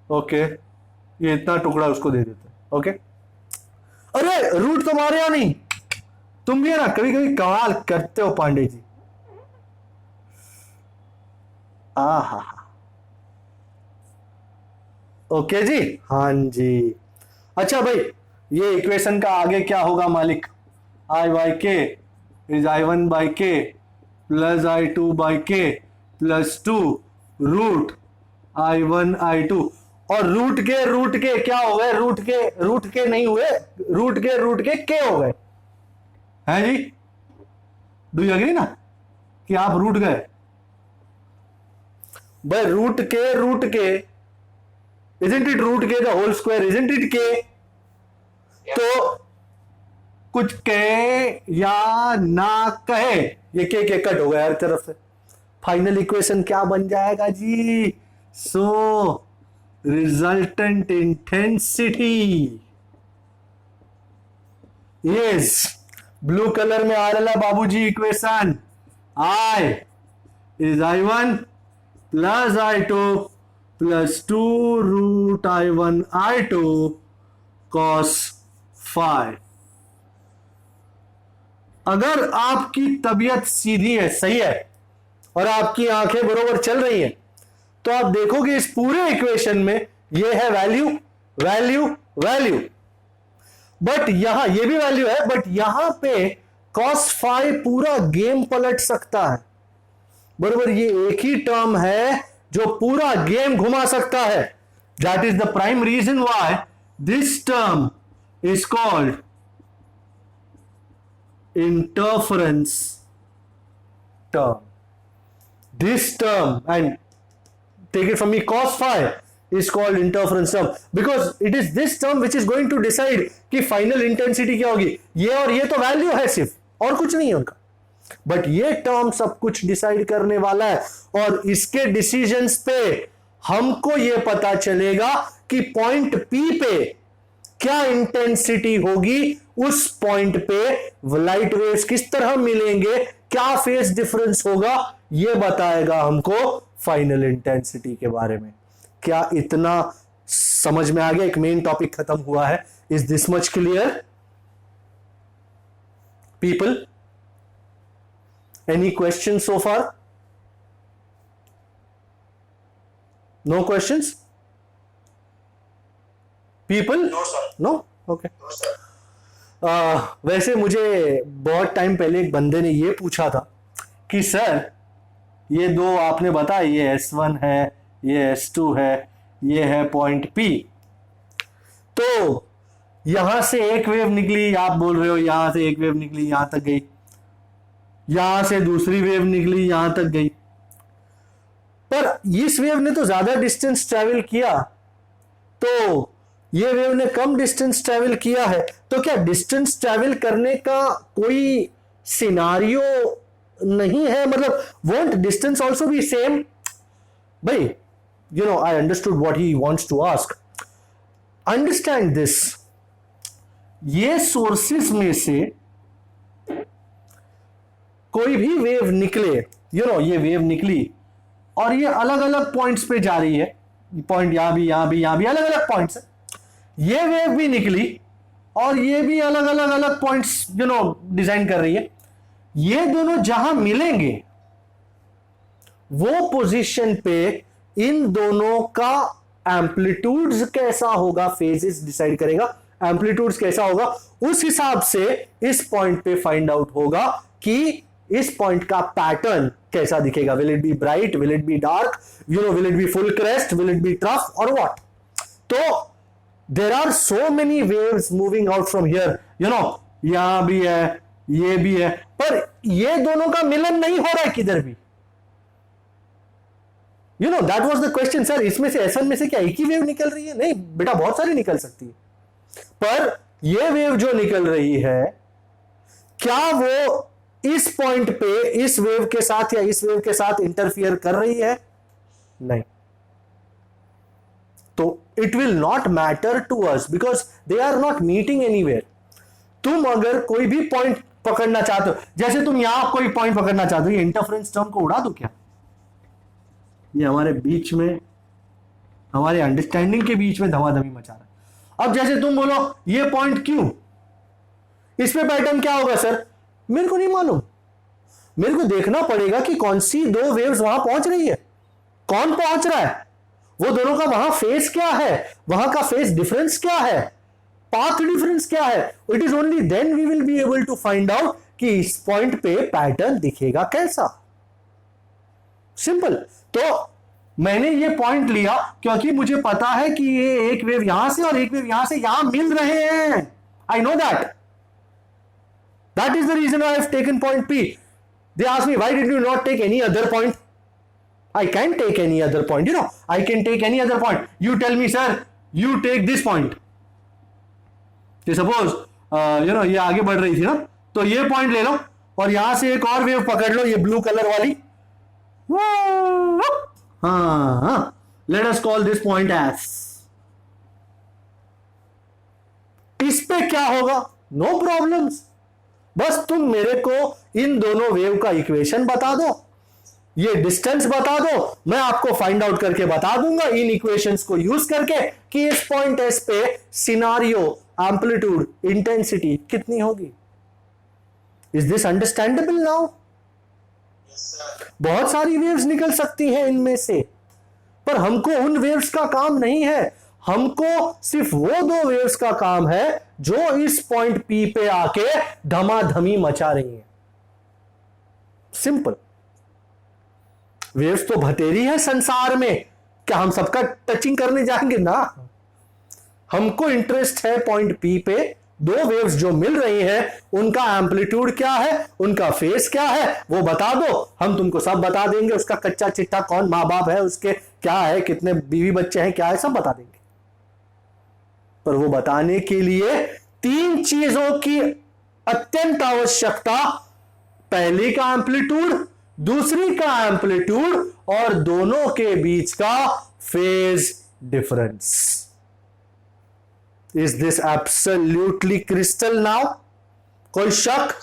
ओके ये इतना टुकड़ा उसको दे देते हैं. ओके अरे रूट तो मारे या नहीं. तुम भी है ना कभी कभी कमाल करते हो पांडे जी. आहा ओके जी. हाँ जी. अच्छा भाई ये इक्वेशन का आगे क्या होगा मालिक? I बाई के इज I1 बाई के प्लस I2 बाई के प्लस 2 रूट I1 I2. और रूट के क्या हो गए? रूट के नहीं हुए, रूट के हो गए हैं जी. डू यू एग्री ना कि आप रूट गए? भाई root K isn't it root K the whole square isn't it K. तो कुछ कहे या ना कहे ये के कट हो गया हर तरफ से. फाइनल इक्वेशन क्या बन जाएगा जी? सो resultant intensity is blue colour में आ रहा बाबूजी equation. I is I1 plus I2 plus 2 root I1 I2 cos phi. अगर आपकी तबीयत सीधी है, सही है, और आपकी आंखें बरोबर चल रही हैं तो आप देखोगे इस पूरे इक्वेशन में ये है वैल्यू वैल्यू वैल्यू. बट यहां ये भी वैल्यू है, बट यहां पे cos phi पूरा गेम पलट सकता है. बरोबर ये एक ही टर्म है जो पूरा गेम घुमा सकता है. That is the prime reason why this term is called interference term. This term and take it from me, cos phi is called interference term because it is this term which is going to decide कि final intensity क्या होगी. ये और ये तो value है सिर्फ, और कुछ नहीं है उनका, बट ये टर्म सब कुछ डिसाइड करने वाला है. और इसके डिसीजंस पे हमको ये पता चलेगा कि पॉइंट P पे क्या इंटेंसिटी होगी, उस पॉइंट पे लाइट वेव्स किस तरह मिलेंगे, क्या फेज डिफरेंस होगा, ये बताएगा हमको फाइनल इंटेंसिटी के बारे में. क्या इतना समझ में आ गया? एक मेन टॉपिक खत्म हुआ है. Is this much clear people? Any question so far? No questions? People? No, sir. No? Okay. No, sir. वैसे मुझे बहुत टाइम पहले एक बंदे ने ये पूछा था कि सर ये दो आपने बताया, ये S1 है, ये S2 है, ये है पॉइंट P, तो यहां से एक वेव निकली, आप बोल रहे हो यहां से एक वेव निकली यहां तक गई, यहां से दूसरी वेव निकली यहां तक गई, पर इस वेव ने तो ज्यादा डिस्टेंस ट्रेवल किया, तो ये वेव ने कम डिस्टेंस ट्रेवल किया है, तो क्या डिस्टेंस ट्रेवल करने का कोई सिनारियो नहीं है? मतलब won't distance also be same? भाई, you know, I understood what he wants to ask. Understand this, ये सोर्सेस में से कोई भी वेव निकले, यू नो, ये वेव निकली और ये अलग अलग पॉइंट्स पे जा रही है, पॉइंट यहां भी, यहां भी, यहां भी, अलग अलग पॉइंट्स है, ये वेव भी निकली और ये भी अलग अलग अलग पॉइंट्स, यू नो, डिजाइन कर रही है, ये दोनों जहां मिलेंगे वो पोजीशन पे इन दोनों का एम्पलीट्यूड्स कैसा होगा, फेजेस डिसाइड करेगा, एम्पलीट्यूड्स कैसा होगा, उस हिसाब से इस पॉइंट पे फाइंड आउट होगा कि इस पॉइंट का पैटर्न कैसा दिखेगा, will it be bright, will it be dark, you know, will it be full crest, will it be trough और व्हाट। तो there are so many waves moving out from here, you know, यहां भी है, ये भी है, पर ये दोनों का मिलन नहीं हो रहा है किधर भी। You know, that was the question, sir इसमें से S1 में से क्या एक ही वेव निकल रही है? नहीं बेटा, बहुत सारी निकल सकती है, पर ये वेव जो निकल रही है, क्या वो इस पॉइंट पे इस वेव के साथ या इस वेव के साथ इंटरफियर कर रही है? नहीं। तो it will not matter to us because they are not meeting anywhere. तुम अगर कोई भी पॉइंट पकड़ना चाहते हो, जैसे तुम यहां कोई पॉइंट पकड़ना चाहते हो, ये इंटरफेरेंस टर्म को उड़ा दो क्या? ये हमारे बीच में, हमारे अंडरस्टैंडिंग के बीच में धमाधमी मचा रहा है। अब जैसे तुम बोलो ये पॉइंट क्यों, इस पे पैटर्न क्या होगा सर? मेरे को नहीं मालूम, मेरे को देखना पड़ेगा कि कौन सी दो वेव्स वहां पहुंच रही है, कौन पहुंच रहा है, वो दोनों का वहां फेस क्या है, वहां का फेस डिफरेंस क्या है, पाथ डिफरेंस क्या है। It is only then we will be able to find out कि इस पॉइंट पे पैटर्न दिखेगा कैसा। सिंपल। तो मैंने ये पॉइंट लिया क्योंकि मुझे पता है कि ये एक वेव यहां से और एक वेव यहां से यहां मिल रहे हैं। I know that. That is the reason I have taken point P. They ask me, why did you not take any other point? I can take any other point. You know, I can take any other point. You tell me, sir, you take this point. तो suppose, you know, ये आगे बढ़ रही थी ना, तो ये point ले लो और यहां से एक और वेव पकड़ लो, ये ब्लू कलर वाली। हाँ, let us call this point as. इस पे क्या होगा? No problems. बस तुम मेरे को इन दोनों वेव का इक्वेशन बता दो, ये डिस्टेंस बता दो, मैं आपको फाइंड आउट करके बता दूंगा इन इक्वेशंस को यूज करके कि इस पॉइंट एस पे सिनारियो, एम्पलीट्यूड, इंटेंसिटी कितनी होगी। Is this understandable now? Yes, sir. बहुत सारी वेव्स निकल सकती हैं इनमें से, पर हमको उन वेव्स का काम नहीं है, हमको सिर्फ वो दो वेव्स का काम है जो इस पॉइंट P पे आके धमाधमी मचा रही हैं। सिंपल। वेव्स तो बतेरी है संसार में, क्या हम सबका टचिंग करने जाएंगे? ना, हमको इंटरेस्ट है पॉइंट P पे दो वेव्स जो मिल रही हैं उनका एम्पलीट्यूड क्या है, उनका फेस क्या है, वो बता दो, हम तुमको सब बता देंगे। उसका कच्चा चिट्ठा, कौन माँ बाप है उसके, क्या है, कितने बीवी बच्चे हैं, क्या है, सब बता देंगे। पर वो बताने के लिए तीन चीजों की अत्यंत आवश्यकता, पहली का एम्पलीट्यूड, दूसरी का एम्पलीट्यूड और दोनों के बीच का phase difference. Is this absolutely crystal now? कोई शक?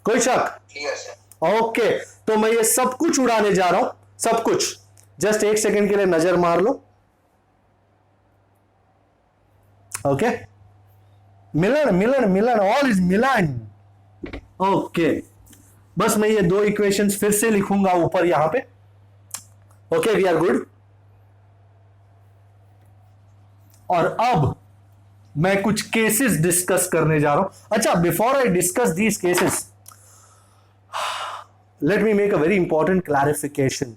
कोई शक? Clear, sir. ओके, तो मैं ये सब कुछ उड़ाने जा रहा हूं, सब कुछ। जस्ट एक सेकंड के लिए नजर मार लो। ओके, मिलन मिलन मिलन, ऑल इज मिलन। ओके, बस मैं ये दो इक्वेशंस फिर से लिखूंगा ऊपर यहां पे। Okay, we are good. और अब मैं कुछ केसेस डिस्कस करने जा रहा हूं. अच्छा, before I discuss these cases, let me make a very important clarification.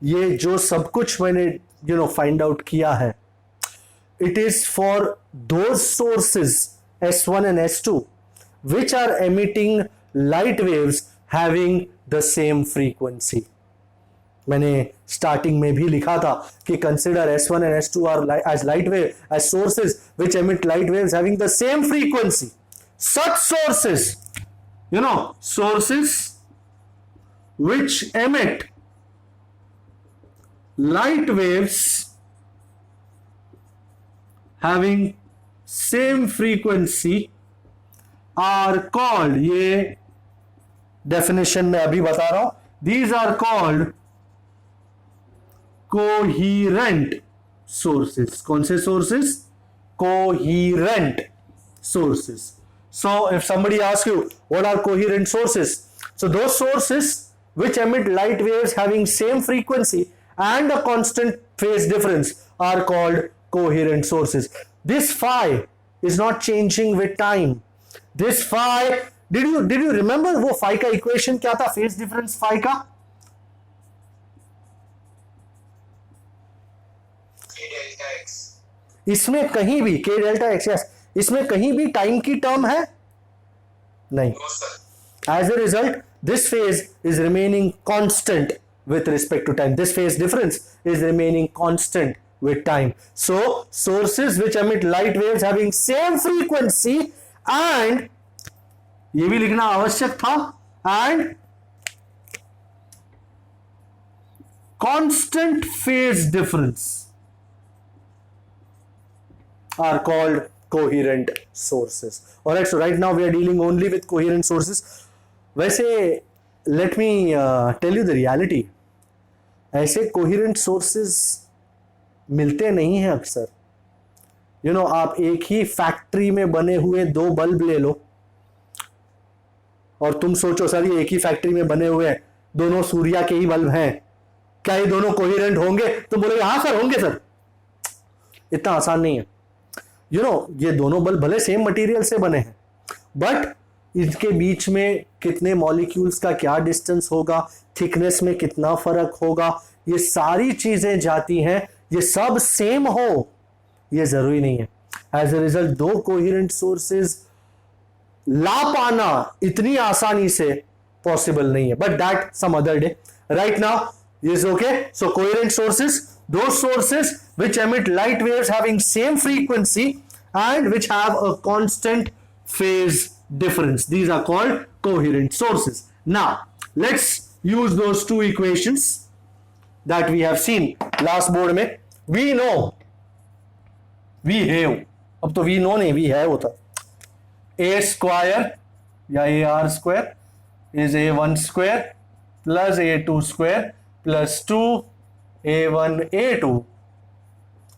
ये जो सब कुछ मैंने फाइंड आउट किया है, it is for those sources S1 and S2 which are emitting light waves having the same frequency. मैंने starting में भी लिखा था कि consider S1 and S2 are as light wave as sources which emit light waves having the same frequency. Such sources, sources which emit light waves having same frequency are called, ये definition में अभी बता रहा हूं, these are called coherent sources. कौन से sources? Coherent sources. So if somebody asks you what are coherent sources, so those sources which emit light waves having same frequency and a constant phase difference are called coherent sources. This phi is not changing with time. This phi, did you remember वो phi का equation क्या था, phase difference phi का? K delta x. इसमें कहीं भी k delta x, yes, इसमें कहीं भी टाइम की टर्म है नहीं. No sir. As a result, this phase is remaining constant with respect to time. This phase difference is remaining constant with time. So sources which emit light waves having same frequency and ये भी लिखना आवश्यक था, and constant phase difference are called coherent sources. Alright, so right now we are dealing only with coherent sources. वैसे let me tell you the reality. ऐसे coherent sources मिलते नहीं हैं अक्सर. आप एक ही फैक्ट्री में बने हुए 2 बल्ब ले लो और तुम सोचो सर ये एक ही फैक्ट्री में बने हुए हैं, दोनों सूर्या के ही बल्ब हैं, क्या ये दोनों कोहेरेंट होंगे? तुम बोलोगे हाँ सर होंगे सर. इतना आसान नहीं है. ये दोनों बल्ब भले सेम मटेरियल से बने हैं, बट इनके बीच में कितने मॉलिक्यूल्स का क्या डिस्टेंस होगा, थिकनेस में कितना फर्क होगा, ये सारी चीजें जाती हैं. ये सब सेम हो ये जरूरी नहीं है. As a result 2 coherent sources ला पाना इतनी आसानी से पॉसिबल नहीं है, but that some other day. Right now is okay. So coherent sources, those sources which emit light waves having same frequency and which have a constant phase difference, these are called coherent sources. Now let's use those 2 equations that we have seen last board में. We know, we have, अब तो we know नहीं we have होता. A square या AR square is A1 square plus A2 square plus 2 A1 A2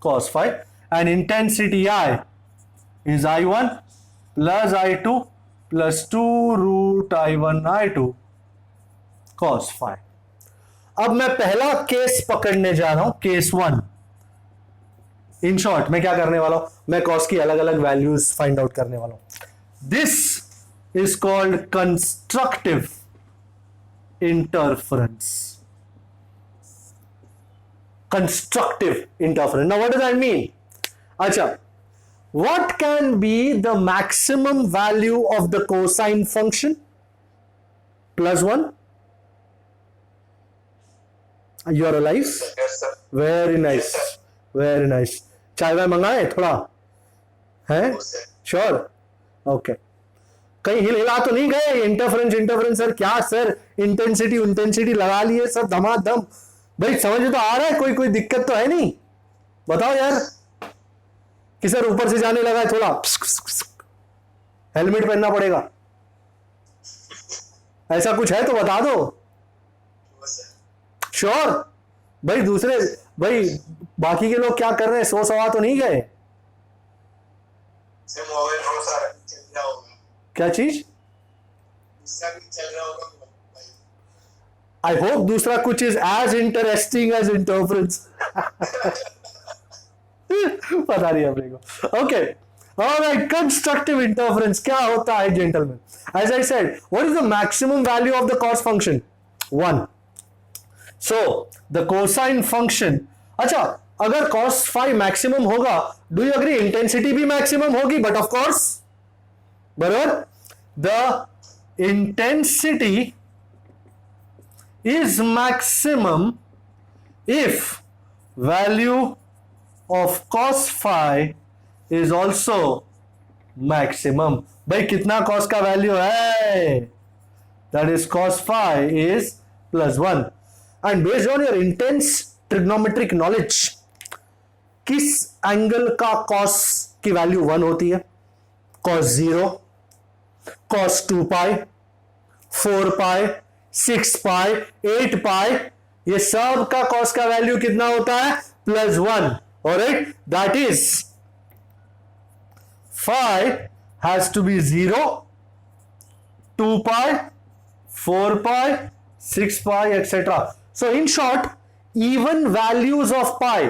cos phi, and intensity I is I1 plus I2 plus 2 root I1 I2 cos phi. अब मैं पहला case पकड़ने जा रहा हूं, case 1. In short मैं क्या करने वाला हूं, मैं कॉस की अलग अलग वैल्यूज फाइंड आउट करने वाला हूं. This is called constructive interference. Constructive interference. Now what does that mean? Acha, what can be the maximum value of the cosine function? +1. You are alive? Yes sir. Very nice. Very nice. चाय वाय मंगाए थोड़ा है? No sir. Sure. Okay. कहीं हिला तो नहीं गए? Interference sir क्या सर, इंटेंसिटी लगा लिए सब धमाधम. भाई समझ तो आ रहा है, कोई दिक्कत तो है नहीं? बताओ यार. कि सर ऊपर से जाने लगा है थोड़ा, हेलमेट पहनना पड़ेगा, ऐसा कुछ है तो बता दो. No sir. श्योर. भाई बाकी के लोग क्या कर रहे हैं, 100 सवा तो नहीं गए? सर मोबाइल फोन सारा चल रहा होगा. क्या चीज? इसका भी चल रहा होगा. आई होप दूसरा कुछ is as interesting as interference. पता नहीं अपने को। ओके, ऑलराइट, कंस्ट्रक्टिव इंटरफेरेंस क्या होता है gentleman? As I said, what is the maximum value of the cos function? 1. So the cosine function, अच्छा अगर cos फाई मैक्सिमम होगा, डू यू अग्री इंटेंसिटी भी मैक्सिमम होगी? बट ऑफ कोर्स, बराबर, the intensity is maximum if value of cos phi is also maximum. भाई कितना cos का value है? That is cos phi is +1. And based on your intense trigonometric knowledge, किस angle का cos की value 1 होती है? cos 0, cos 2 pi, 4 pi, 6 pi, 8 pi, ये सब का cos का वैल्यू कितना होता है? +1. Alright, that is phi has to be 0, 2 pi, 4 pi, 6 pi, etc. So in short, even values of pi,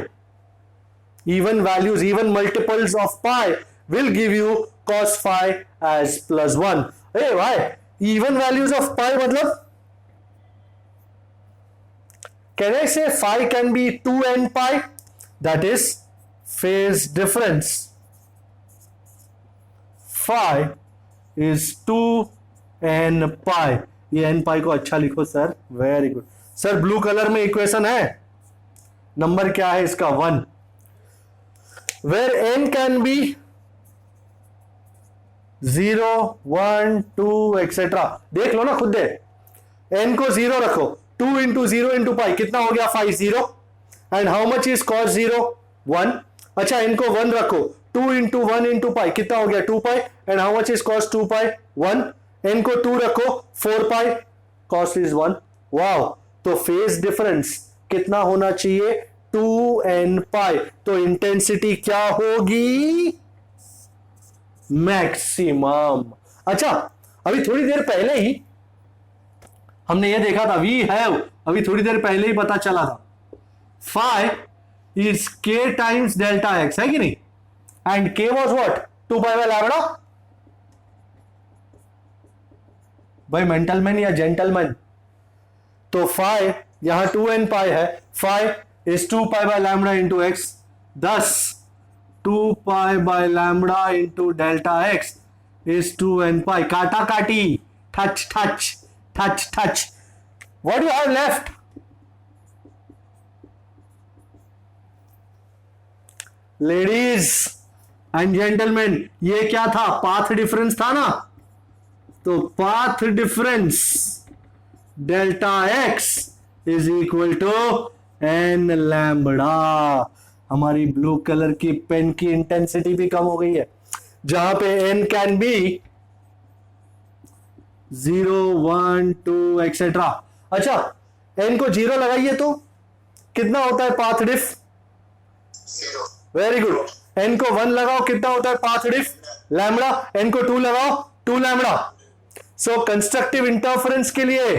even values, even multiples of pi will give you cos phi as +1. Hey, why? Even values of pi मतलब, can I say phi can be 2n pi? That is phase difference. Phi is 2n pi. ये n pi को अच्छा लिखो sir, very good sir. Blue colour में equation है, number क्या है इसका? 1. Where n can be 0, 1, 2, etc. देख लो ना खुद दे, n को 0 रखो, 2 into 0 into pi कितना हो गया? 5, 0. And how much is cos 0? 1. अच्छा, इनको 1 रखो, 2 into 1 into pi कितना हो गया? 2 pi. And how much is cos 2 pi? 1. n को 2 रखो, 4 pi, cos is 1. वाओ, तो फेज डिफरेंस कितना होना चाहिए? 2n pi. तो इंटेंसिटी क्या होगी? मैक्सिमम. अच्छा, अभी थोड़ी देर पहले ही हमने ये देखा था, वी हैव, अभी थोड़ी देर पहले ही पता चला था, phi is k times delta x, है कि नहीं? And k was what? 2 pi by lambda. भाई मेंटलमैन या जेंटलमैन, तो phi यहां 2n pi है, phi is 2 pi by lambda into x, thus 2 pi by lambda into delta x is 2n pi. काटा काटी, touch touch touch touch. What do you have left? Ladies and gentlemen, ये क्या था? Path difference था ना? तो path difference delta x is equal to n lambda. हमारी blue colour की पेन की इंटेंसिटी भी कम हो गई है, जहां पे एन कैन बी 0, 1, 2 एक्सेट्रा. अच्छा, एन को 0 लगाइए तो कितना होता है path diff? 0. Very good. N को 1 लगाओ, कितना होता है पाथ डिफ? लैम्बडा. एन को 2 लगाओ, 2 लैम्बडा. सो कंस्ट्रक्टिव इंटरफेरेंस के लिए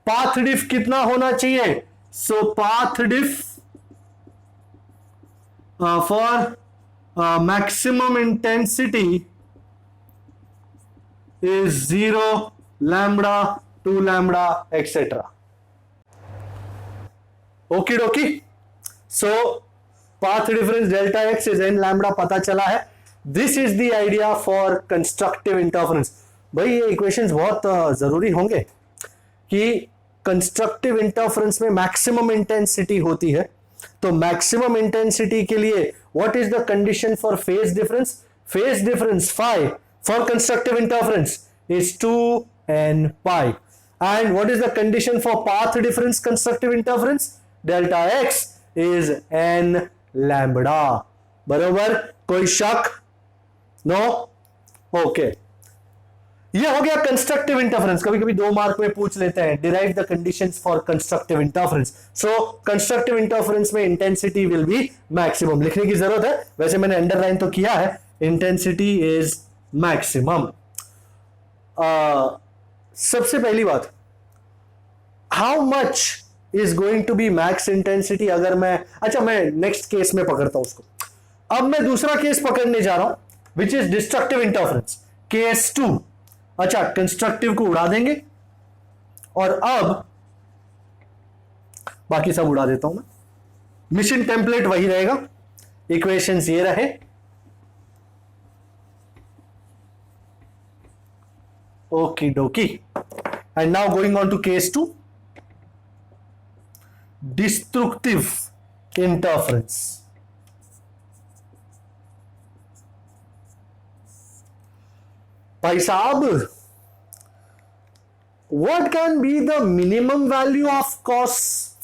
पाथ डिफ कितना होना चाहिए? So path diff for maximum intensity is 0, lambda, 2 lambda, etc. Okey dokey. So path difference delta x is n lambda पता चला है. This is the idea for constructive interference. भाई ये इक्वेशंस बहुत जरूरी होंगे कि कंस्ट्रक्टिव इंटरफेरेंस में मैक्सिमम इंटेंसिटी होती है, तो मैक्सिमम इंटेंसिटी के लिए what is the condition for phase difference? Phase difference phi for constructive interference is 2n pi. And what is the condition for path difference constructive interference? Delta x is n lambda. बरोबर? कोई शक? No? Okay. ये हो गया constructive interference. कभी कभी 2 mark में पूछ लेते हैं, derive the conditions for constructive interference. So constructive interference में इंटेंसिटी विल बी मैक्सिमम. लिखने की जरूरत है, वैसे मैंने अंडरलाइन तो किया है. Intensity is maximum. सबसे पहली बात, how much is going to be max intensity. अगर मैं, अच्छा मैं नेक्स्ट केस में पकड़ता हूं उसको। अब मैं दूसरा केस पकड़ने जा रहा हूं which is destructive interference, case 2। अच्छा, कंस्ट्रक्टिव को उड़ा देंगे और अब बाकी सब उड़ा देता हूं मैं। मिशन टेम्पलेट वही रहेगा, इक्वेशंस ये रहे। Okey dokey. And now going on to case 2, destructive interference. भाई साहब, what can be the minimum value of cos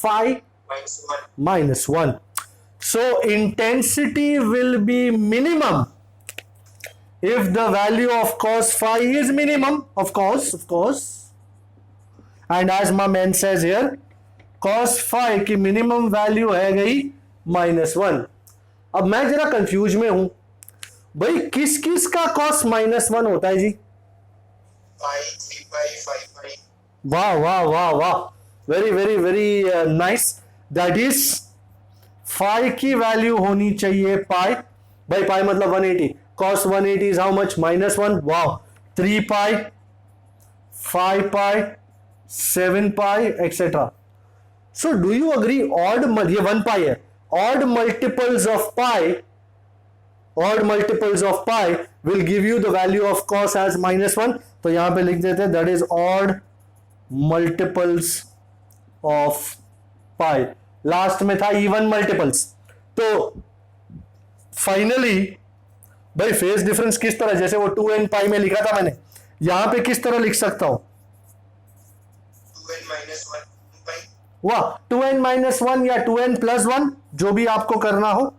phi? -1. -1. So intensity will be minimum if the value of cos phi is minimum, of course. And as my man says here, cos phi की minimum value है गई -1. अब मैं जरा confuse में हूं भाई, किस किस का cos -1 होता है जी? Pi, 3 pi, 5 pi. वाह वाह वाह वाह, very very very nice. That is phi की वैल्यू होनी चाहिए पाई। भाई पाई मतलब 180, cos 180 इज हाउ मच? -1। वाह, 3 pi, 5 pi, 7 pi etcetera. So do you agree odd, ये 1 पाई है, odd multiples of pi, odd multiples of pi will give you the value of cos as -1। तो यहां पे लिख देते हैं that is odd multiples of pi। Last में था even multiples। तो फाइनली भाई फेज डिफरेंस किस तरह, जैसे वो 2n पाई में लिखा था मैंने, यहां पे किस तरह लिख सकता हूं? 2n -1 pi. वाह, 2n -1 या 2n +1, जो भी आपको करना हो।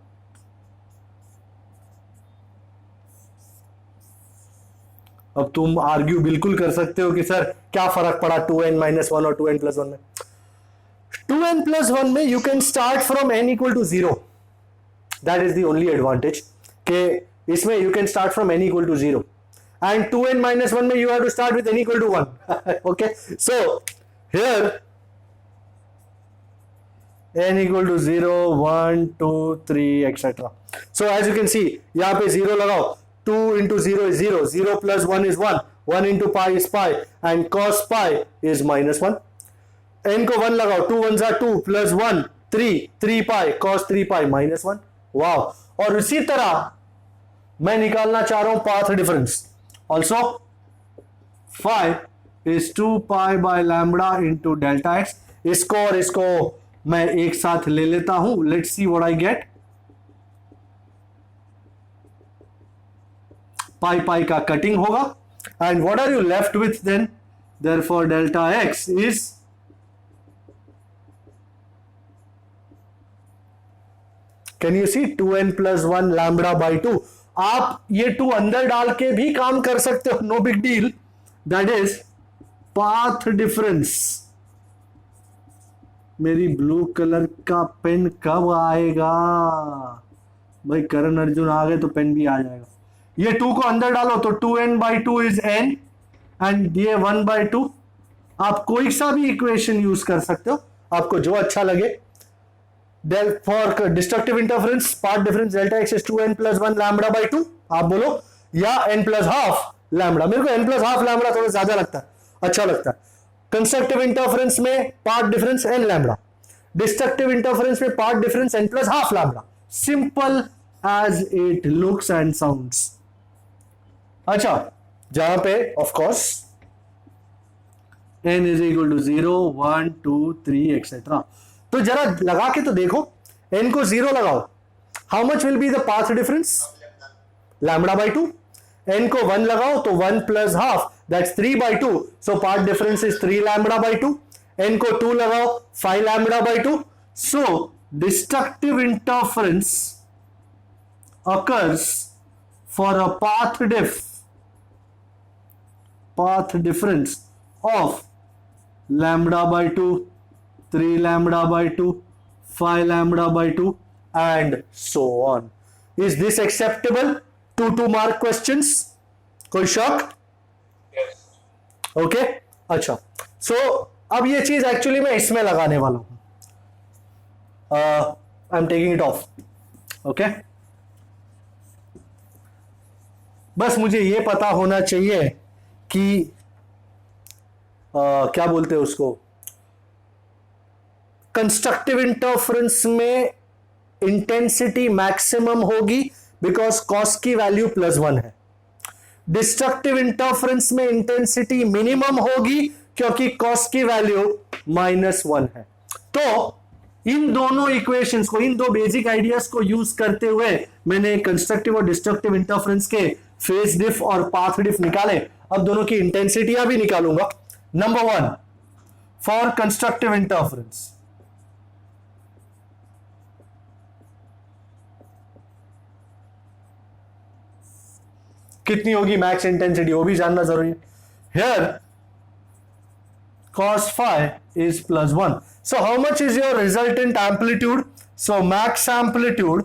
अब तुम आर्ग्यू बिल्कुल कर सकते हो कि सर क्या फर्क पड़ा 2n -1 और 2n +1 में। 2n +1 में you can start from n equal to 0। That is the only advantage कि इसमें you can start from n equal to 0, and 2n -1 में you have to start with n equal to 1। Okay, so here n equal to 0, 1, 2, 3 etcetera. So as you can see यहां पे 0 लगाओ, 2 into 0 is 0, 0 plus 1 is 1, 1 into pi is pi, and cos pi is -1। n को 1 लगाओ, 2 1s are 2 plus 1 3, 3 pi, cos 3 pi -1। वाह, और इसी तरह मैं निकालना चाह रहा हूं path difference. Also phi is 2 pi by lambda into delta x। इसको और इसको मैं एक साथ ले लेता हूं, let's see what I get. Pi pi का कटिंग होगा, and what are you left with then? Therefore delta x is can you see 2n + 1 lambda by 2। आप ये 2 अंदर डाल के भी काम कर सकते हो, no big deal. That is path difference. मेरी ब्लू कलर का पेन कब आएगा भाई? करण अर्जुन आ गए तो पेन भी आ जाएगा। ये 2 को अंदर डालो तो 2n/2 इज n, एंड ये 1/2। आप कोई सा भी इक्वेशन यूज कर सकते हो, आपको जो अच्छा लगे। For destructive interference path difference delta x is 2n + 1 λ/2 आप बोलो, या n + ½ लैम्बडा। मेरे को n + ½ लैम्बडा थोड़ा ज्यादा लगता है, अच्छा लगता है। कंस्ट्रक्टिव इंटरफेरेंस में path difference n lambda, destructive interference में path difference n + ½ lambda. Simple as it looks and sounds. अच्छा, जहां पे of course n is equal to 0, 1, 2, 3 etcetera. तो जरा लगा के तो देखो, n को 0 लगाओ, how much will be the path difference? λ/2। n को 1 लगाओ तो 1 + ½ that's 3/2, so path difference is 3 λ/2। n को 2 लगाओ, 5 λ/2। सो destructive interference occurs for a path difference of λ/2, 3 λ/2, 5 λ/2 and so on। Is this acceptable? 2 mark questions? कोई शक? Yes. ओके, अच्छा। सो अब ये चीज एक्चुअली मैं इसमें लगाने वाला हूं। I am taking it of. Okay, बस मुझे ये पता होना चाहिए कि क्या बोलते हैं उसको, कंस्ट्रक्टिव इंटरफेरेंस में इंटेंसिटी मैक्सिमम होगी बिकॉज कॉस की वैल्यू +1 है. डिस्ट्रक्टिव इंटरफेरेंस में इंटेंसिटी मिनिमम होगी क्योंकि कॉस की वैल्यू -1 है. तो इन दोनों इक्वेशंस को, इन दो बेसिक आइडियाज को यूज करते हुए मैंने कंस्ट्रक्टिव और डिस्ट्रक्टिव इंटरफेरेंस के फेज डिफ और पाथ डिफ निकाले. अब दोनों की इंटेंसिटियां भी निकालूंगा. नंबर 1, फॉर कंस्ट्रक्टिव इंटरफेरेंस कितनी होगी मैक्स इंटेंसिटी, वो भी जानना जरूरी है. Here cos phi is +1. So how much is your resultant amplitude? So max amplitude,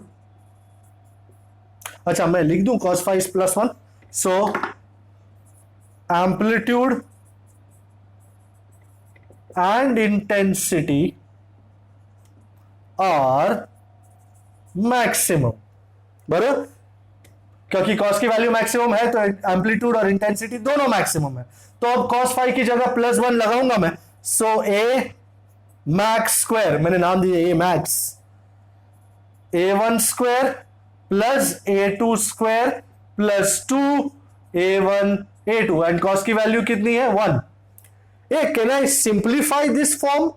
अच्छा मैं लिख दूं cos phi is +1. So amplitude and intensity are maximum. बराबर, क्योंकि cos की वैल्यू मैक्सिमम है तो एम्पलीट्यूड और इंटेंसिटी दोनों मैक्सिमम है. तो अब cos phi की जगह +1 लगाऊंगा मैं. सो a मैक्स स्क्वायर, मैंने नाम दिया a max, a1 square plus a2 square plus 2a1 a2 and cos की वैल्यू कितनी है 1. Can I simplify this form?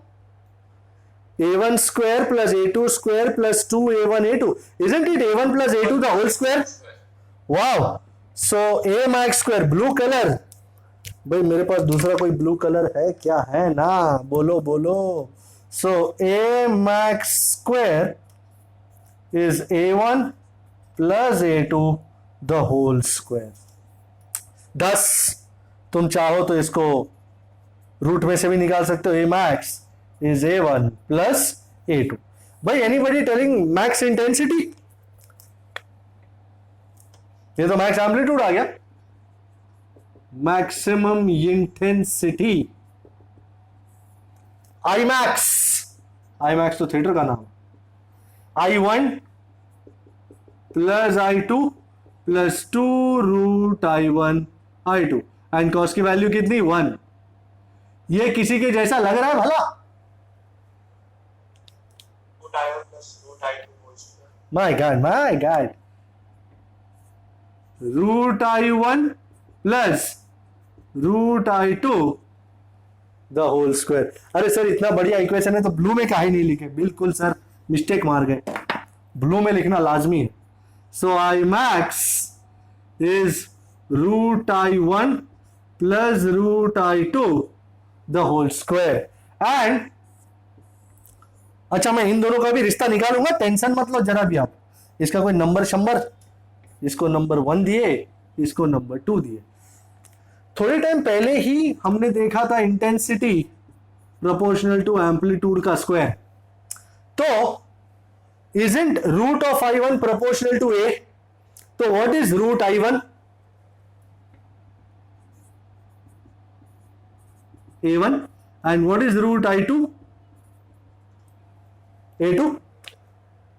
a1 square plus a2 square plus 2a1 a2, isn't it a1 plus a2 the whole square? Wow. So a max square, blue color. भाई मेरे पास दूसरा कोई blue colour है क्या? है ना, बोलो बोलो. सो a max square is a1 plus a2 the whole square. 10. तुम चाहो तो इसको रूट में से भी निकाल सकते हो. a max is a1 plus a2. भाई anybody telling max intensity? ये तो मैक्स एम्पलीट्यूड आ गया. Maximum intensity I max, I max तो थिएटर का नाम. I1 plus I2 plus 2 root I1 I2 and cos की वैल्यू कितनी 1. ये किसी के जैसा लग रहा है भला? My god, root I1 plus root I2 the whole square. अरे सर इतना बढ़िया इक्वेशन है तो ब्लू में काहे नहीं लिखे? बिल्कुल सर, मिस्टेक मार गए. ब्लू में लिखना लाजमी है. So I max is root I1 plus root I2 the whole square. And अच्छा मैं इन दोनों का भी रिश्ता निकालूंगा, टेंशन मत लो जरा भी आप. इसका कोई नंबर शंबर, इसको नंबर 1 दिए, इसको नंबर 2 दिए. थोड़े टाइम पहले ही हमने देखा था इंटेंसिटी प्रोपोर्शनल टू एम्पलीट्यूड का स्क्वायर. तो isn't root of I1 proportional to a? तो what is root I1? a1. And what is root I2? a2.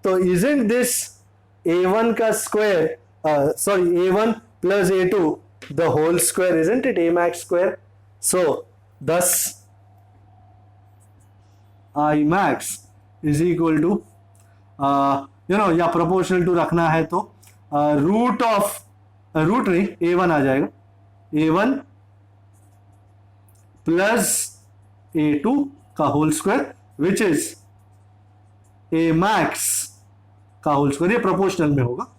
तो isn't this a1 का square, a1 plus a2 the whole square, isn't it a max square? So thus I max is equal to या proportional to रखना है तो root of, root नहीं a1 आ जाएगा, a1 plus a2 का whole square which is a max का whole square. ये proportional में होगा.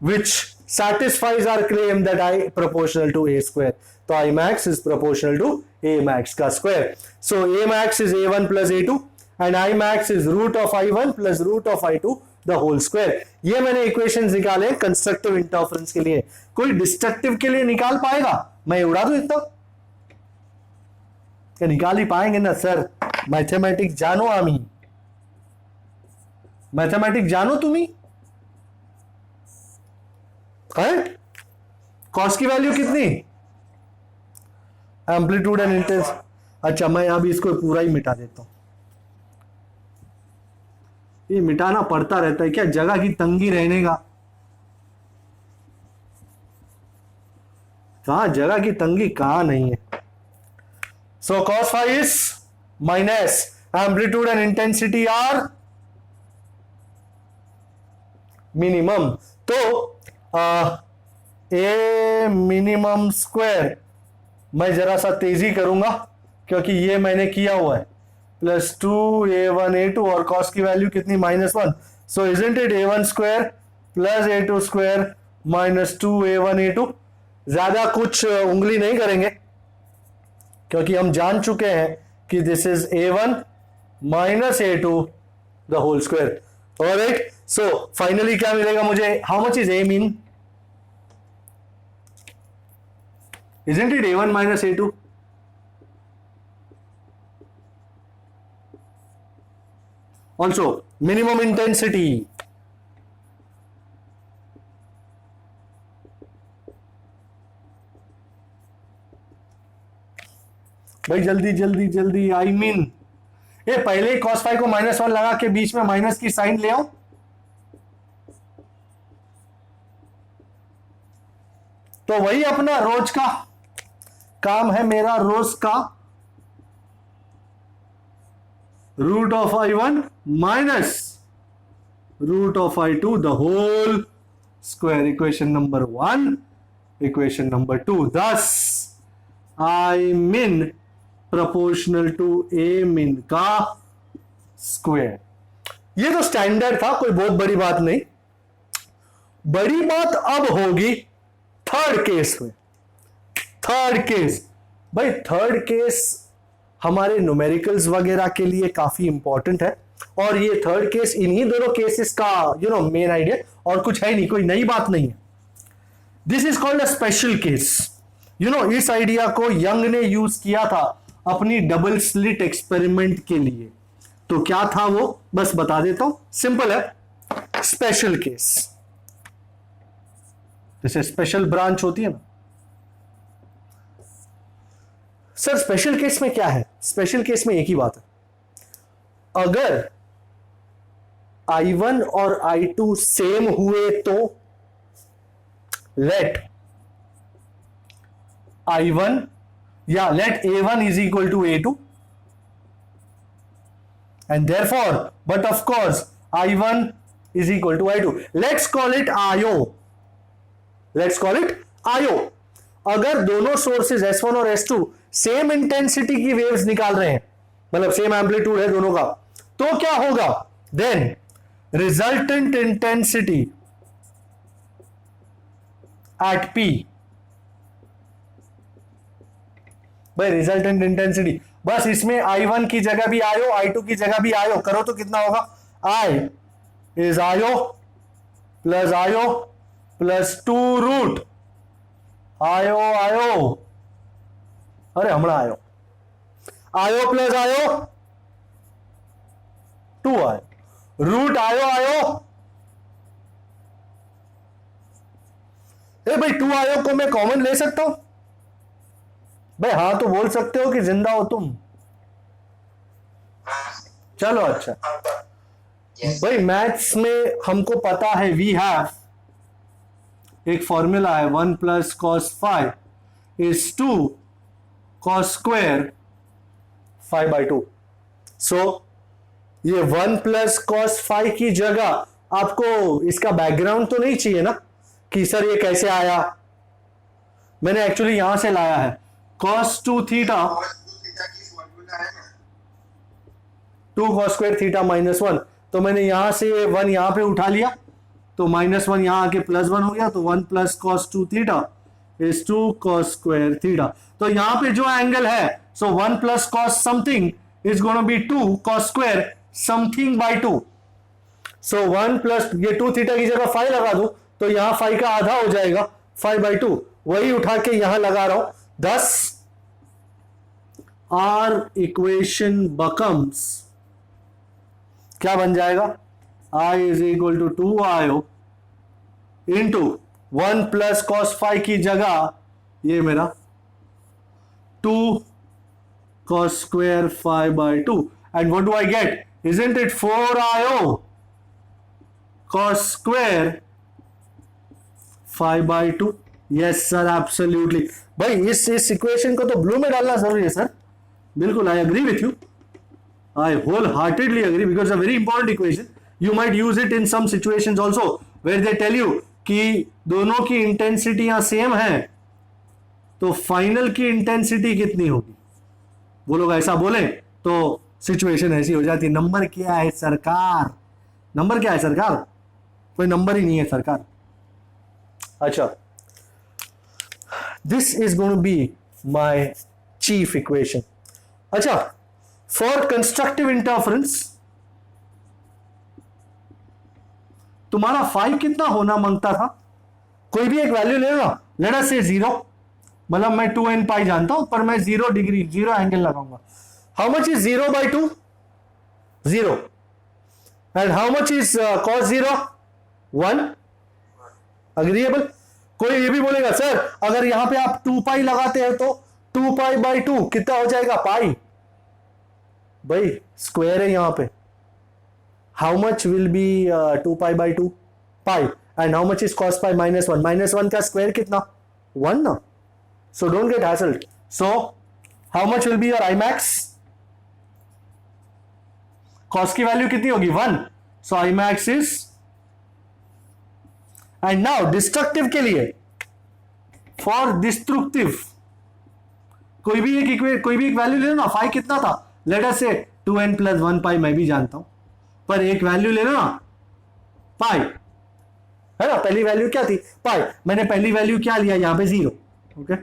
which satisfies our claim that I proportional to a square. So I max is proportional to a max का square. So a max is a1 plus a2 and I max is root of I1 plus root of I2 the whole square. ये मैंने equations निकाले constructive interference के लिए. कोई destructive के लिए निकाल पाएगा? मैं उड़ा दूं इतना? क्या निकाल ही पाएंगे ना सर? मैथमेटिक्स जानो आम्ही, मैथमेटिक्स जानो तुम्ही. कॉस की वैल्यू कितनी? Amplitude and intense. अच्छा, मैं अभी इसको पूरा ही मिटा देता हूं। ये मिटाना पड़ता रहता है क्या, जगह की तंगी रहने का। कहां जगह की तंगी, कहां नहीं है। सो cos phi is minus amplitude and intensity are minimum. तो ए मिनिमम स्क्वायर मैं जरा सा तेजी करूंगा क्योंकि ये मैंने किया हुआ है, +2 a1 a2 और cos की वैल्यू कितनी, -1। सो isn't it a1 square plus a2 square -2 a1 a2। ज्यादा कुछ उंगली नहीं करेंगे क्योंकि हम जान चुके हैं कि this is a1 minus a2 the whole square. Alright, so finally क्या मिलेगा मुझे, how much is a mean, isn't it a1 minus a2? Also minimum intensity, भाई जल्दी जल्दी जल्दी, आई मीन ये पहले ही cos फाइव को -1 लगा के बीच में माइनस की साइन ले आओ। तो वही अपना रोज का काम है, मेरा रोज का, √i1 minus √i2 the whole square, equation number 1, equation number 2। thus I min proportional to a min का स्क्वायर। ये तो स्टैंडर्ड था, कोई बहुत बड़ी बात नहीं। बड़ी बात अब होगी थर्ड केस में। थर्ड केस, भाई थर्ड केस हमारे न्यूमेरिकल्स वगैरह के लिए काफी इंपॉर्टेंट है, और ये थर्ड केस इन्हीं दोनों केसेस का मेन आइडिया, और कुछ है नहीं, कोई नई बात नहीं है। This is called a special case. इस आइडिया को यंग ने यूज किया था अपनी डबल स्लिट एक्सपेरिमेंट के लिए। तो क्या था वो, बस बता देता हूं, सिंपल है। स्पेशल केस, जैसे स्पेशल ब्रांच होती है ना। सर स्पेशल केस में क्या है, स्पेशल केस में एक ही बात है, अगर I1 और I2 सेम हुए तो लेट I1 या let A1 is equal to A2, and therefore but of course I1 is equal to I2. let's call it IO, let's call it IO। अगर दोनों सोर्सेज S1 और S2 same intensity की waves निकाल रहे हैं, मतलब same amplitude है दोनों का, तो क्या होगा, then resultant intensity at P, भाई रिजल्टेंट इंटेंसिटी, बस इसमें I1 की जगह भी आयो, I2 की जगह भी आयो करो तो कितना होगा, I इज आयो प्लस 2 रूट आयो अरे हमारा आयो प्लस आयो 2 आयो रूट आयो भाई 2 आयो को मैं कॉमन ले सकता हूं भाई, हाँ तो बोल सकते हो कि जिंदा हो तुम, चलो अच्छा। भाई मैथ्स में हमको पता है, वी हैव एक फॉर्मूला है, 1 plus cos five is 2 cos square 5/2। सो ये 1 प्लस कॉस फाइव की जगह आपको इसका बैकग्राउंड तो नहीं चाहिए ना कि सर ये कैसे आया, मैंने एक्चुअली यहां से लाया है cos 2 theta 2 cos square theta -1, तो मैंने यहां से 1 यहां पे उठा लिया, तो -1 यहां आके +1 हो गया, तो 1 plus cos 2 theta is 2 cos square theta. तो यहां पे जो एंगल है, सो 1 plus cos something is gonna be 2 cos square something bye 2। So 1 plus ये 2 थीटा की जगह 5 लगा दूं तो यहां 5 का आधा हो जाएगा 5/2, वही उठा के यहां लगा रहा हूं। Thus, our equation becomes, क्या बन जाएगा, I is equal to 2IO into 1 plus cos 5 की जगह ये मेरा 2 cos square phi by 2. And what do I get? Isn't it 4io cos square phi by 2? Yes sir, absolutely. भाई इस equation को तो ब्लू में डालना जरूरी है सर. बिल्कुल, I agree with you. I wholeheartedly agree because it's a very important equation. You might use it in some situations also where they tell you कि दोनों की इंटेंसिटियां सेम हैं, तो फाइनल की इंटेंसिटी कितनी होगी. वो लोग ऐसा बोले तो सिचुएशन ऐसी हो जाती. नंबर क्या है सरकार? नंबर क्या है सरकार? कोई नंबर ही नहीं है सरकार. अच्छा, this is going to be my chief equation. अच्छा, फॉर कंस्ट्रक्टिव इंटरफेरेंस तुम्हारा फाई कितना होना मांगता था? कोई भी एक वैल्यू ले लो ना. लेट अस से 0, मतलब मैं 2n पाई जानता हूं, पर मैं 0 डिग्री 0 एंगल लगाऊंगा. How much is 0 by 2? 0. And how much is cos 0? 1. Agreeable. कोई ये भी बोलेगा सर अगर यहां पे आप 2 पाई लगाते हैं तो 2 पाई by 2 कितना हो जाएगा? पाई. भाई स्क्वायर है यहां पे. How much will be 2 pi by 2? Pi. And how much is cos pi minus 1? Minus 1 का square कितना? 1 ना. So don't get hassled. So how much will be your Imax? Cos की वैल्यू कितनी होगी? 1. So Imax is. And now destructive के लिए, for destructive कोई भी एक वैल्यू ले लो ना. फाई कितना था? Let us say 2n plus 1 pi. मैं भी जानता हूं, पर एक वैल्यू ले लो ना, पाई है ना. पहली वैल्यू क्या थी? पाई. मैंने पहली वैल्यू क्या लिया यहां पे? 0. ओके,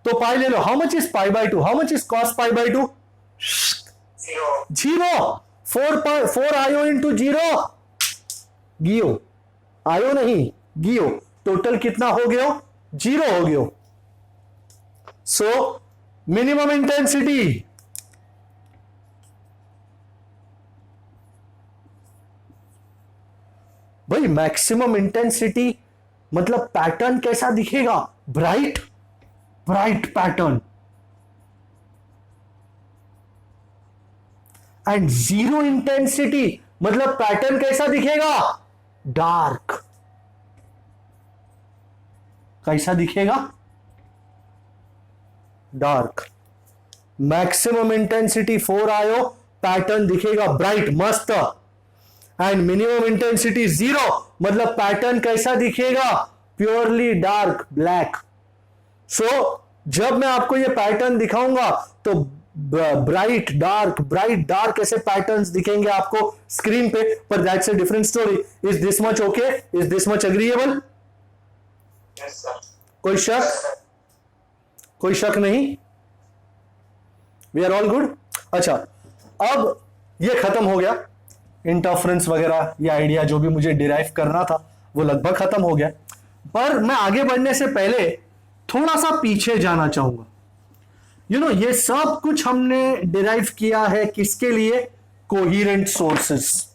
तो पाई ले लो. How much is pi by 2? How much is cos pi by 2? 0. 4 आयो इंटू 0. गियो. आयो नहीं, गियो. टोटल कितना हो गया? 0 हो गया. सो मिनिमम इंटेंसिटी भाई, मैक्सिमम इंटेंसिटी मतलब पैटर्न कैसा दिखेगा? Bright pattern. एंड 0 इंटेंसिटी मतलब पैटर्न कैसा दिखेगा? डार्क. कैसा दिखेगा? डार्क. मैक्सिमम इंटेंसिटी 4 आयो, पैटर्न दिखेगा ब्राइट मस्त. एंड मिनिमम इंटेंसिटी 0 मतलब पैटर्न कैसा दिखेगा? Purely dark black. सो जब मैं आपको ये पैटर्न दिखाऊंगा तो ब्राइट डार्क ऐसे पैटर्न्स दिखेंगे आपको स्क्रीन पे. पर that's a different story. Is this much okay? Is this much agreeable? Yes, sir. कोई शक? कोई शक नहीं? We are all good. अच्छा, अब ये खत्म हो गया. इंटरफेरेंस वगैरह ये आइडिया जो भी मुझे डिराइव करना था वो लगभग खत्म हो गया. पर मैं आगे बढ़ने से पहले थोड़ा सा पीछे जाना चाहूंगा. ये सब कुछ हमने डिराइव किया है किसके लिए? कोहेरेंट सोर्सेस,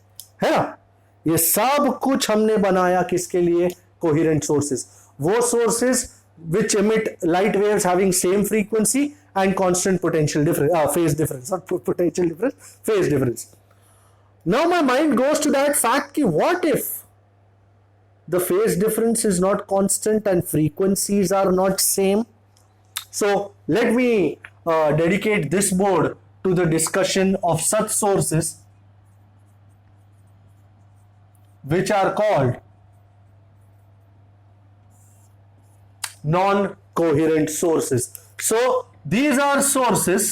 है ना. ये सब कुछ हमने बनाया किसके लिए? Coherent sources. वो sources which emit light waves having same frequency and constant potential difference, phase difference, not potential difference, phase difference. Now my mind goes to that fact ki what if the phase difference is not constant and frequencies are not same? So let me dedicate this board to the discussion of such sources which are called non-coherent sources. So these are sources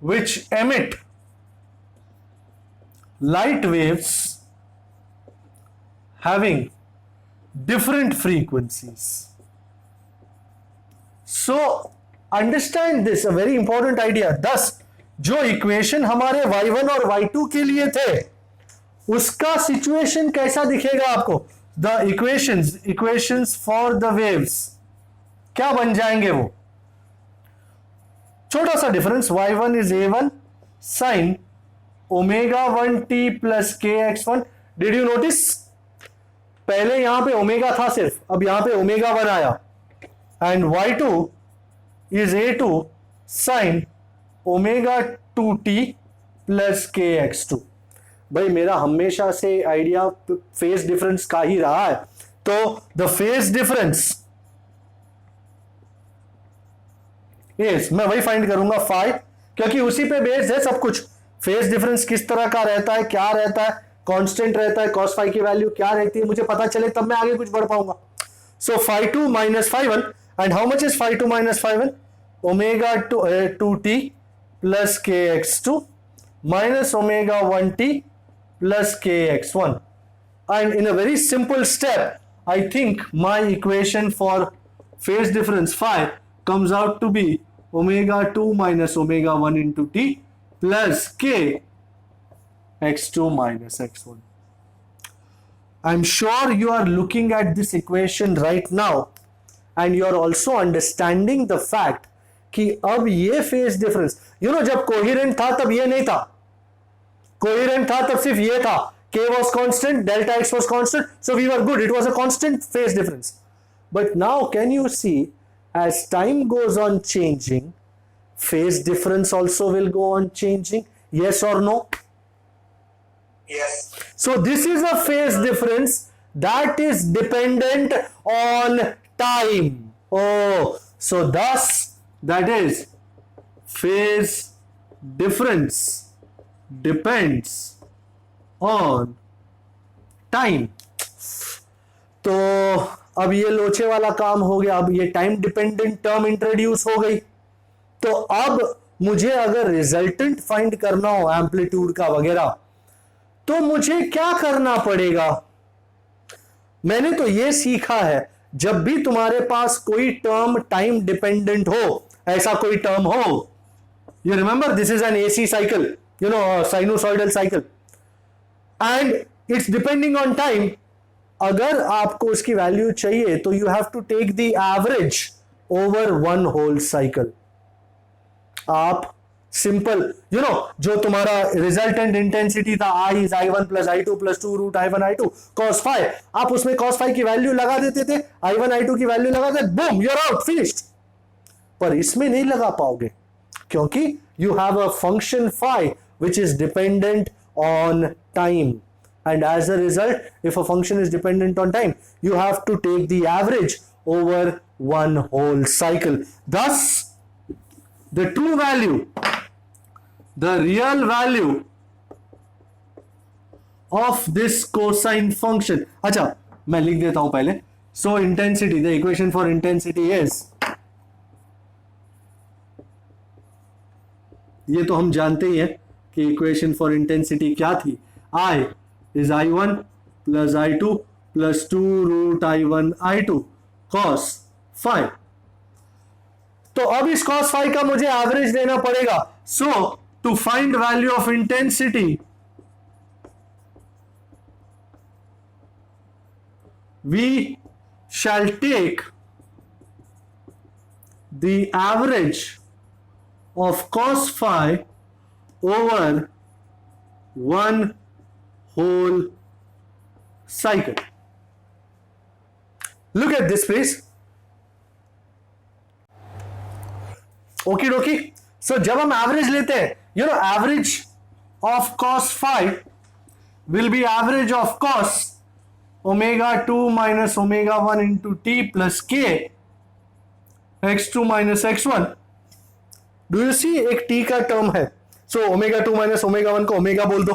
which emit light waves having different frequencies. So understand this, a very important idea. Thus जो equation हमारे y1 और y2 के लिए थे उसका situation कैसा दिखेगा आपको? The equations for the waves क्या बन जाएंगे? वो छोटा सा difference. y1 is a1 sin omega 1t plus kx1. Did you notice? पहले यहां पे ओमेगा था सिर्फ, अब यहां पे ओमेगा 1 आया. and y2 is a2 sin omega 2t plus kx2. भाई मेरा हमेशा से आइडिया फेज डिफरेंस का ही रहा है, तो द फेज डिफरेंस इज, मैं वही फाइंड करूंगा फाई, क्योंकि उसी पे बेस्ड है सब कुछ. फेज डिफरेंस किस तरह का रहता है, क्या रहता है, कांस्टेंट रहता है, cos फाई की वैल्यू क्या रहती है, मुझे पता चले तब मैं आगे कुछ बढ़ पाऊंगा. So phi 2 minus phi 1, and how much is phi 2 minus phi 1? Omega 2t plus kx2 minus omega 1t plus kx1. And in a very simple step, I think my equation for phase difference phi comes out to be omega 2 minus omega 1 into t plus k x2 minus x1. I'm sure you are looking at this equation right now and you are also understanding the fact कि अब ये phase difference, जब coherent था तब ये नहीं था, coherent था तब सिर्फ ये था, k was constant, delta x was constant, so we were good, it was a constant phase difference. But now can you see, as time goes on changing, phase difference also will go on changing, yes or no? Yes. So this is a phase difference that is dependent on time. Oh, so thus that is phase difference depends on time. तो अब ये लोचे वाला काम हो गया, अब ये time dependent term introduce हो गई. तो अब मुझे अगर रिजल्टेंट फाइंड करना हो एम्पलीट्यूड का वगैरह, तो मुझे क्या करना पड़ेगा? मैंने तो ये सीखा है, जब भी तुम्हारे पास कोई टर्म टाइम डिपेंडेंट हो, ऐसा कोई टर्म हो, you remember this is an AC cycle, sinusoidal cycle, and it's depending on time. अगर आपको उसकी वैल्यू चाहिए तो you have to take the average over one whole cycle. आप सिंपल, जो तुम्हारा रिजल्टेंट इंटेंसिटी था I is I1 plus I2 plus 2 root I1 I2 cos phi, आप उसमें cos phi की वैल्यू लगा देते थे, I1 I2 की वैल्यू लगा देते, बूम, you're out, finished. पर इसमें नहीं लगा पाओगे, क्योंकि you have a function phi which is dependent on time, and as a result, if a function is dependent on time, you have to take the average over one whole cycle. Thus, the true value, the real value of this cosine function, अच्छा मैं लिख देता हूं पहले. So intensity, the equation for intensity is, ये तो हम जानते ही हैं कि इक्वेशन फॉर इंटेंसिटी क्या थी. I is I1 plus I2 plus 2 root I1 I2 cos phi. तो अब इस cos phi का मुझे एवरेज लेना पड़ेगा. So to find value of intensity, we shall take the average of cos phi over one whole cycle. Look at this, please. Okey dokey. So जब हम average लेते हैं, average of cos phi will be average of cos omega 2 minus omega 1 into t plus k x2 minus x1. Do you see, एक t का term है, so omega 2 minus omega 1 को omega बोल दो.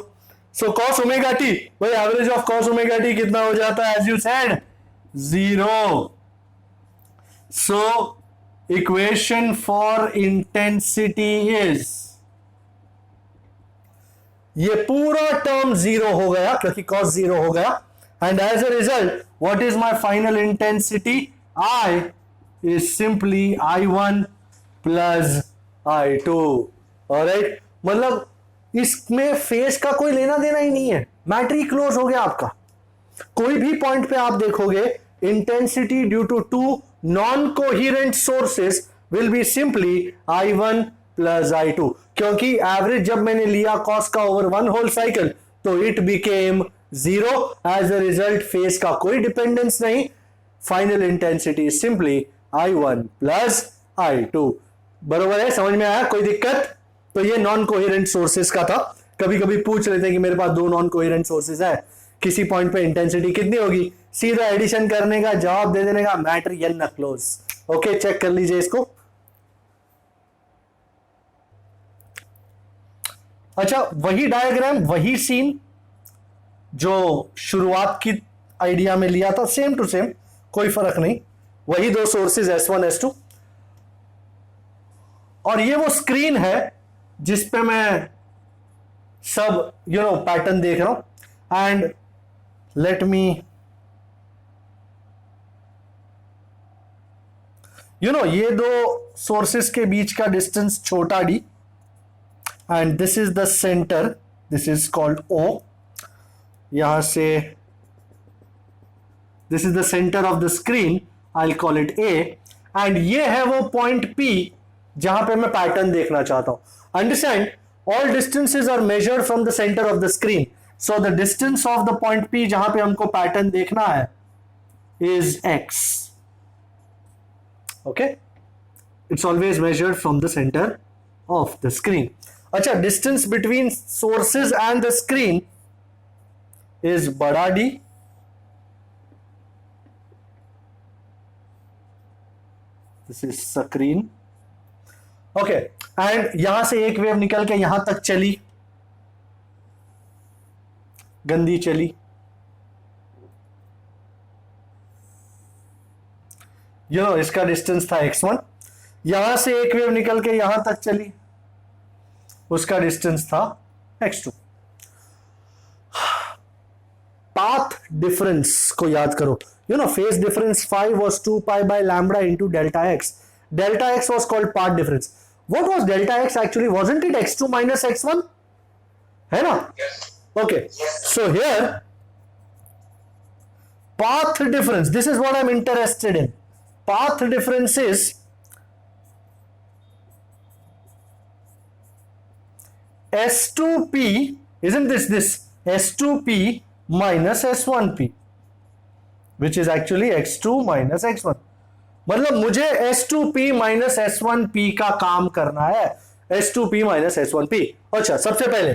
सो cos ओमेगा t, भाई average of cos omega t कितना हो जाता है, as you said, 0. So equation for intensity is, ये पूरा टर्म 0 हो गया क्योंकि cos 0 हो गया, and as a result what is my final intensity? I is simply I1 plus I2. Alright, मतलब इसमें फेस का कोई लेना देना ही नहीं है, मैटर ही क्लोज हो गया आपका. कोई भी पॉइंट पे आप देखोगे, intensity due to two non coherent sources will be simply I1 plus I2, क्योंकि एवरेज जब मैंने लिया कॉस का ओवर वन होल साइकिल तो it became 0. As a result phase का कोई डिपेंडेंस नहीं, final intensity simply I1 plus I2। बरोबर है, समझ में आया? कोई दिक्कत? तो ये नॉन कोहेरेंट सोर्सेस का था। कभी कभी पूछ लेते हैं कि मेरे पास दो नॉन कोहेरेंट सोर्सेस है, किसी पॉइंट पे इंटेंसिटी कितनी होगी, सीधा एडिशन करने का, जवाब दे देने का, मैटर यन क्लोज। ओके, चेक कर लीजिए इसको। अच्छा, वही डायग्राम, वही सीन जो शुरुआत की आइडिया में लिया था, सेम टू सेम, कोई फर्क नहीं। वही दो सोर्सेज S1 S2, और ये वो स्क्रीन है जिस पे मैं सब पैटर्न देख रहा हूं। एंड लेट मी ये दो सोर्सेस के बीच का डिस्टेंस छोटा d, and this is the centre, this is called O। यहां से this is the centre of the screen, I call it A। And ये है वो पॉइंट P जहां पे मैं पैटर्न देखना चाहता हूं। Understand, all distances are measured from the centre of the screen, so the distance of the point P जहां पे हमको पैटर्न देखना है is X। Okay, it's always measured from the centre of the screen. अच्छा, distance between sources and the screen is बड़ा D, this is screen. Okay, and यहां से एक वेव निकल के यहां तक चली, गंदी चली, इसका डिस्टेंस था x1। यहां से एक वेव निकल के यहां तक चली, उसका डिस्टेंस था x2। पाथ डिफरेंस को याद करो, phase difference 5 was 2 pi by lambda into delta x. Delta x was called path difference. What was delta x actually? Wasn't it x2 minus x1? है ना? Yes. Okay. So here, path difference. This is what I'm interested in. Path difference is S2p. Isn't this S2p minus S1p, which is actually x2 minus x1. मतलब मुझे S2p minus S1p का काम करना है, S2p minus S1p। अच्छा, सबसे पहले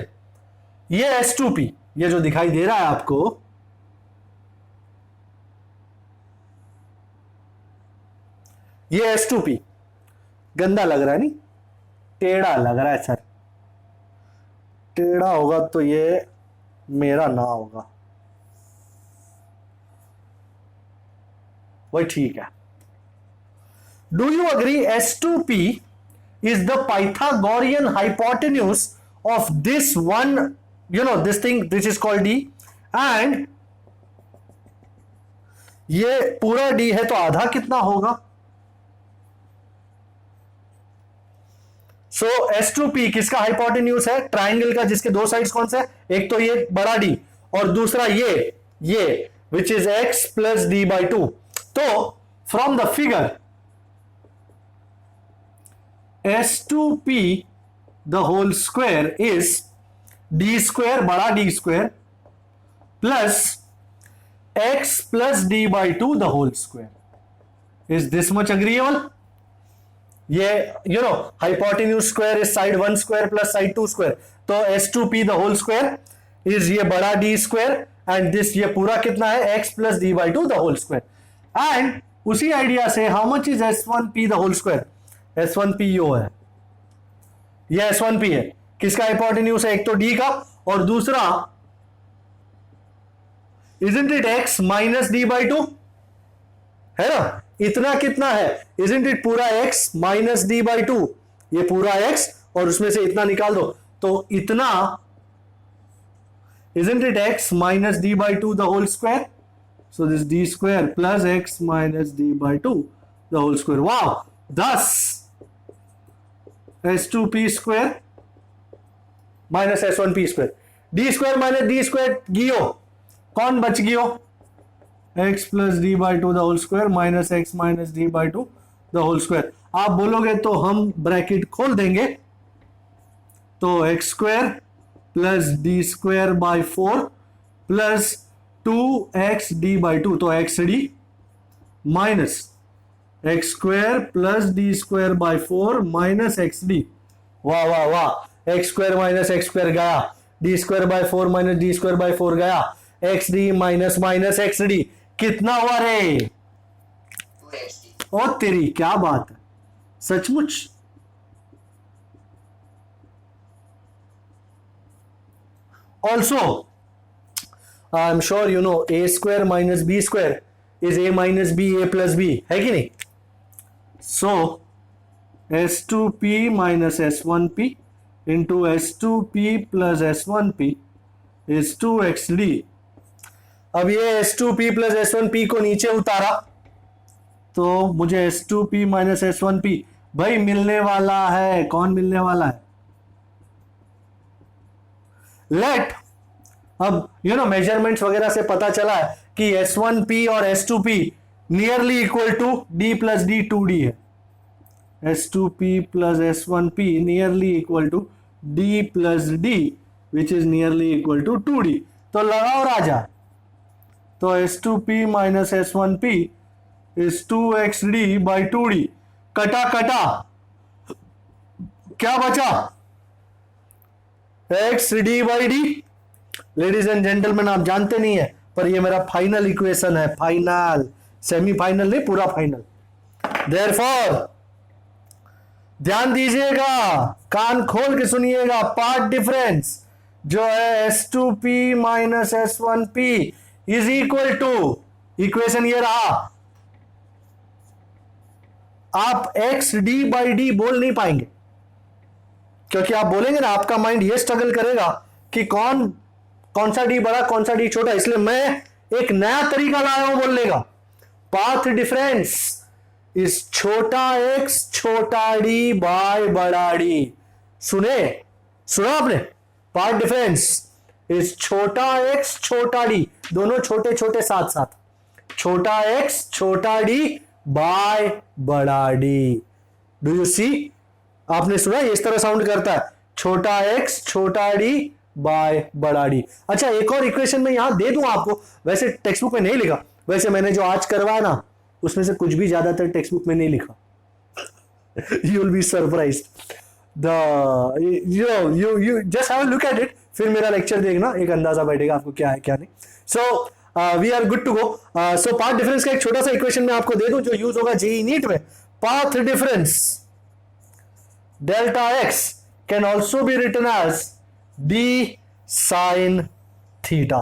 ये S2p, ये जो दिखाई दे रहा है आपको, ये S2p गंदा लग रहा है, नहीं टेढ़ा लग रहा है सर। टेढ़ा होगा तो ये मेरा ना होगा, वही ठीक है। Do you agree S2p is the Pythagorean hypotenuse of this one, this thing which is called D, and ये पूरा D है तो आधा कितना होगा? So S2p किसका हाइपोटेन्यूज है? ट्राइंगल का, जिसके दो साइड्स कौन से है? एक तो ये बड़ा D और दूसरा ये which is x plus d by 2। तो from the figure S2p the whole square is d square, बड़ा D square plus x plus d by 2 the whole square. Is this much agreeable? ये hypotenuse square is side 1 square plus side 2 square, तो S2p the whole square is ये बड़ा D square and this ये पूरा कितना है? x plus d by 2 the whole square। and उसी idea से how much is S1p the whole square? S1p यो है, ये S1p है। किसका हाइपोटेन्यूज है? एक तो D का और दूसरा isn't it x minus d by 2, है ना? इतना कितना है? isn't it पूरा x minus d by 2, ये पूरा x और उसमें से इतना निकाल दो तो इतना, isn't it x minus d by 2 the whole square? So this d square plus x minus d by 2 the whole square. Wow! Thus S2p square minus S1p square, d square minus d square गियो, कौन बच गियो? x plus d by 2 the whole square minus x minus d by 2 the whole square। आप बोलोगे तो हम bracket खोल देंगे, तो x square plus d square by 4 plus 2x d by 2, तो xd minus x square plus d square by 4 minus x d. वाह वाह वाह, x square minus x square गया, d square by 4 minus d square by 4 गया, x d minus minus x d कितना हुआ रे? 2xd। ओ तेरी क्या बात है, सचमुच। Also I am sure you know a square minus b square is a minus b a plus b, है कि नहीं? सो S2P minus S1P into S2P plus S1P is 2xd। अब ये S2P plus S1P को नीचे उतारा तो मुझे S2P minus S1P भाई मिलने वाला है। कौन मिलने वाला है? लेट, अब यू नो मेजरमेंट्स वगैरह से पता चला है कि S1P और S2P nearly equal to D plus D 2D है। S2P plus S1P nearly equal to D plus D which is nearly equal to 2D। तो लगाओ राजा, तो S2P minus S1P is 2xd by 2D। कटा कटा क्या बचा? xd by d। Ladies and gentleman आप जानते नहीं है पर ये मेरा फाइनल इक्वेशन है, फाइनल, सेमीफाइनल नहीं, पूरा फाइनल। देयरफॉर ध्यान दीजिएगा, कान खोल के सुनिएगा, पार्ट डिफरेंस जो है S2P minus S1P is equal to, equation ये रहा। आप XD बाई डी बोल नहीं पाएंगे क्योंकि आप बोलेंगे ना, आपका माइंड ये स्ट्रगल करेगा कि कौन सा डी बड़ा कौन सा डी छोटा। इसलिए मैं एक नया तरीका लाया हूं बोलने का। पाथ डिफरेंस इस छोटा x छोटा डी बाय बड़ा डी। सुना आपने? पार्ट डिफरेंस इस छोटा x छोटा डी, दोनों छोटे छोटे साथ साथ, छोटा x छोटा डी बाय बड़ा डी। डू यू सी? आपने सुना ये इस तरह साउंड करता है, छोटा x छोटा डी बाय बड़ा डी। अच्छा एक और इक्वेशन में यहां दे दूं आपको, वैसे टेक्स्ट बुक में नहीं लिखा, वैसे मैंने जो आज करवाया ना उसमें से कुछ भी ज्यादातर टेक्स्ट बुक में नहीं लिखा। You will be surprised. you just have a look at it, फिर मेरा लेक्चर देखना, एक अंदाजा बैठेगा आपको क्या है क्या नहीं। So we are good to go. So path difference का एक छोटा सा इक्वेशन मैं आपको दे दूं जो यूज होगा जेईई नीट में। Path difference delta x can also be written as d sine theta.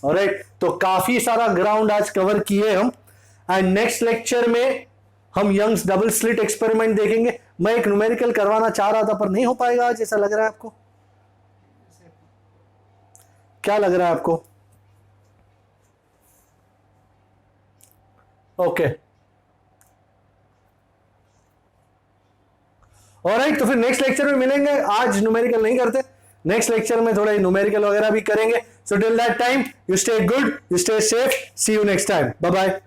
Alright, तो काफी सारा ग्राउंड आज कवर किए हम, एंड नेक्स्ट लेक्चर में हम यंग्स डबल स्लिट एक्सपेरिमेंट देखेंगे। मैं एक न्यूमेरिकल करवाना चाह रहा था पर नहीं हो पाएगा आज, ऐसा लग रहा है आपको? क्या लग रहा है आपको? ओके ऑलराइट, तो फिर नेक्स्ट लेक्चर में मिलेंगे। आज न्यूमेरिकल नहीं करते, नेक्स्ट लेक्चर में थोड़ा न्यूमेरिकल वगैरह भी करेंगे। So till that time you stay good, you stay safe, see you next time, bye bye.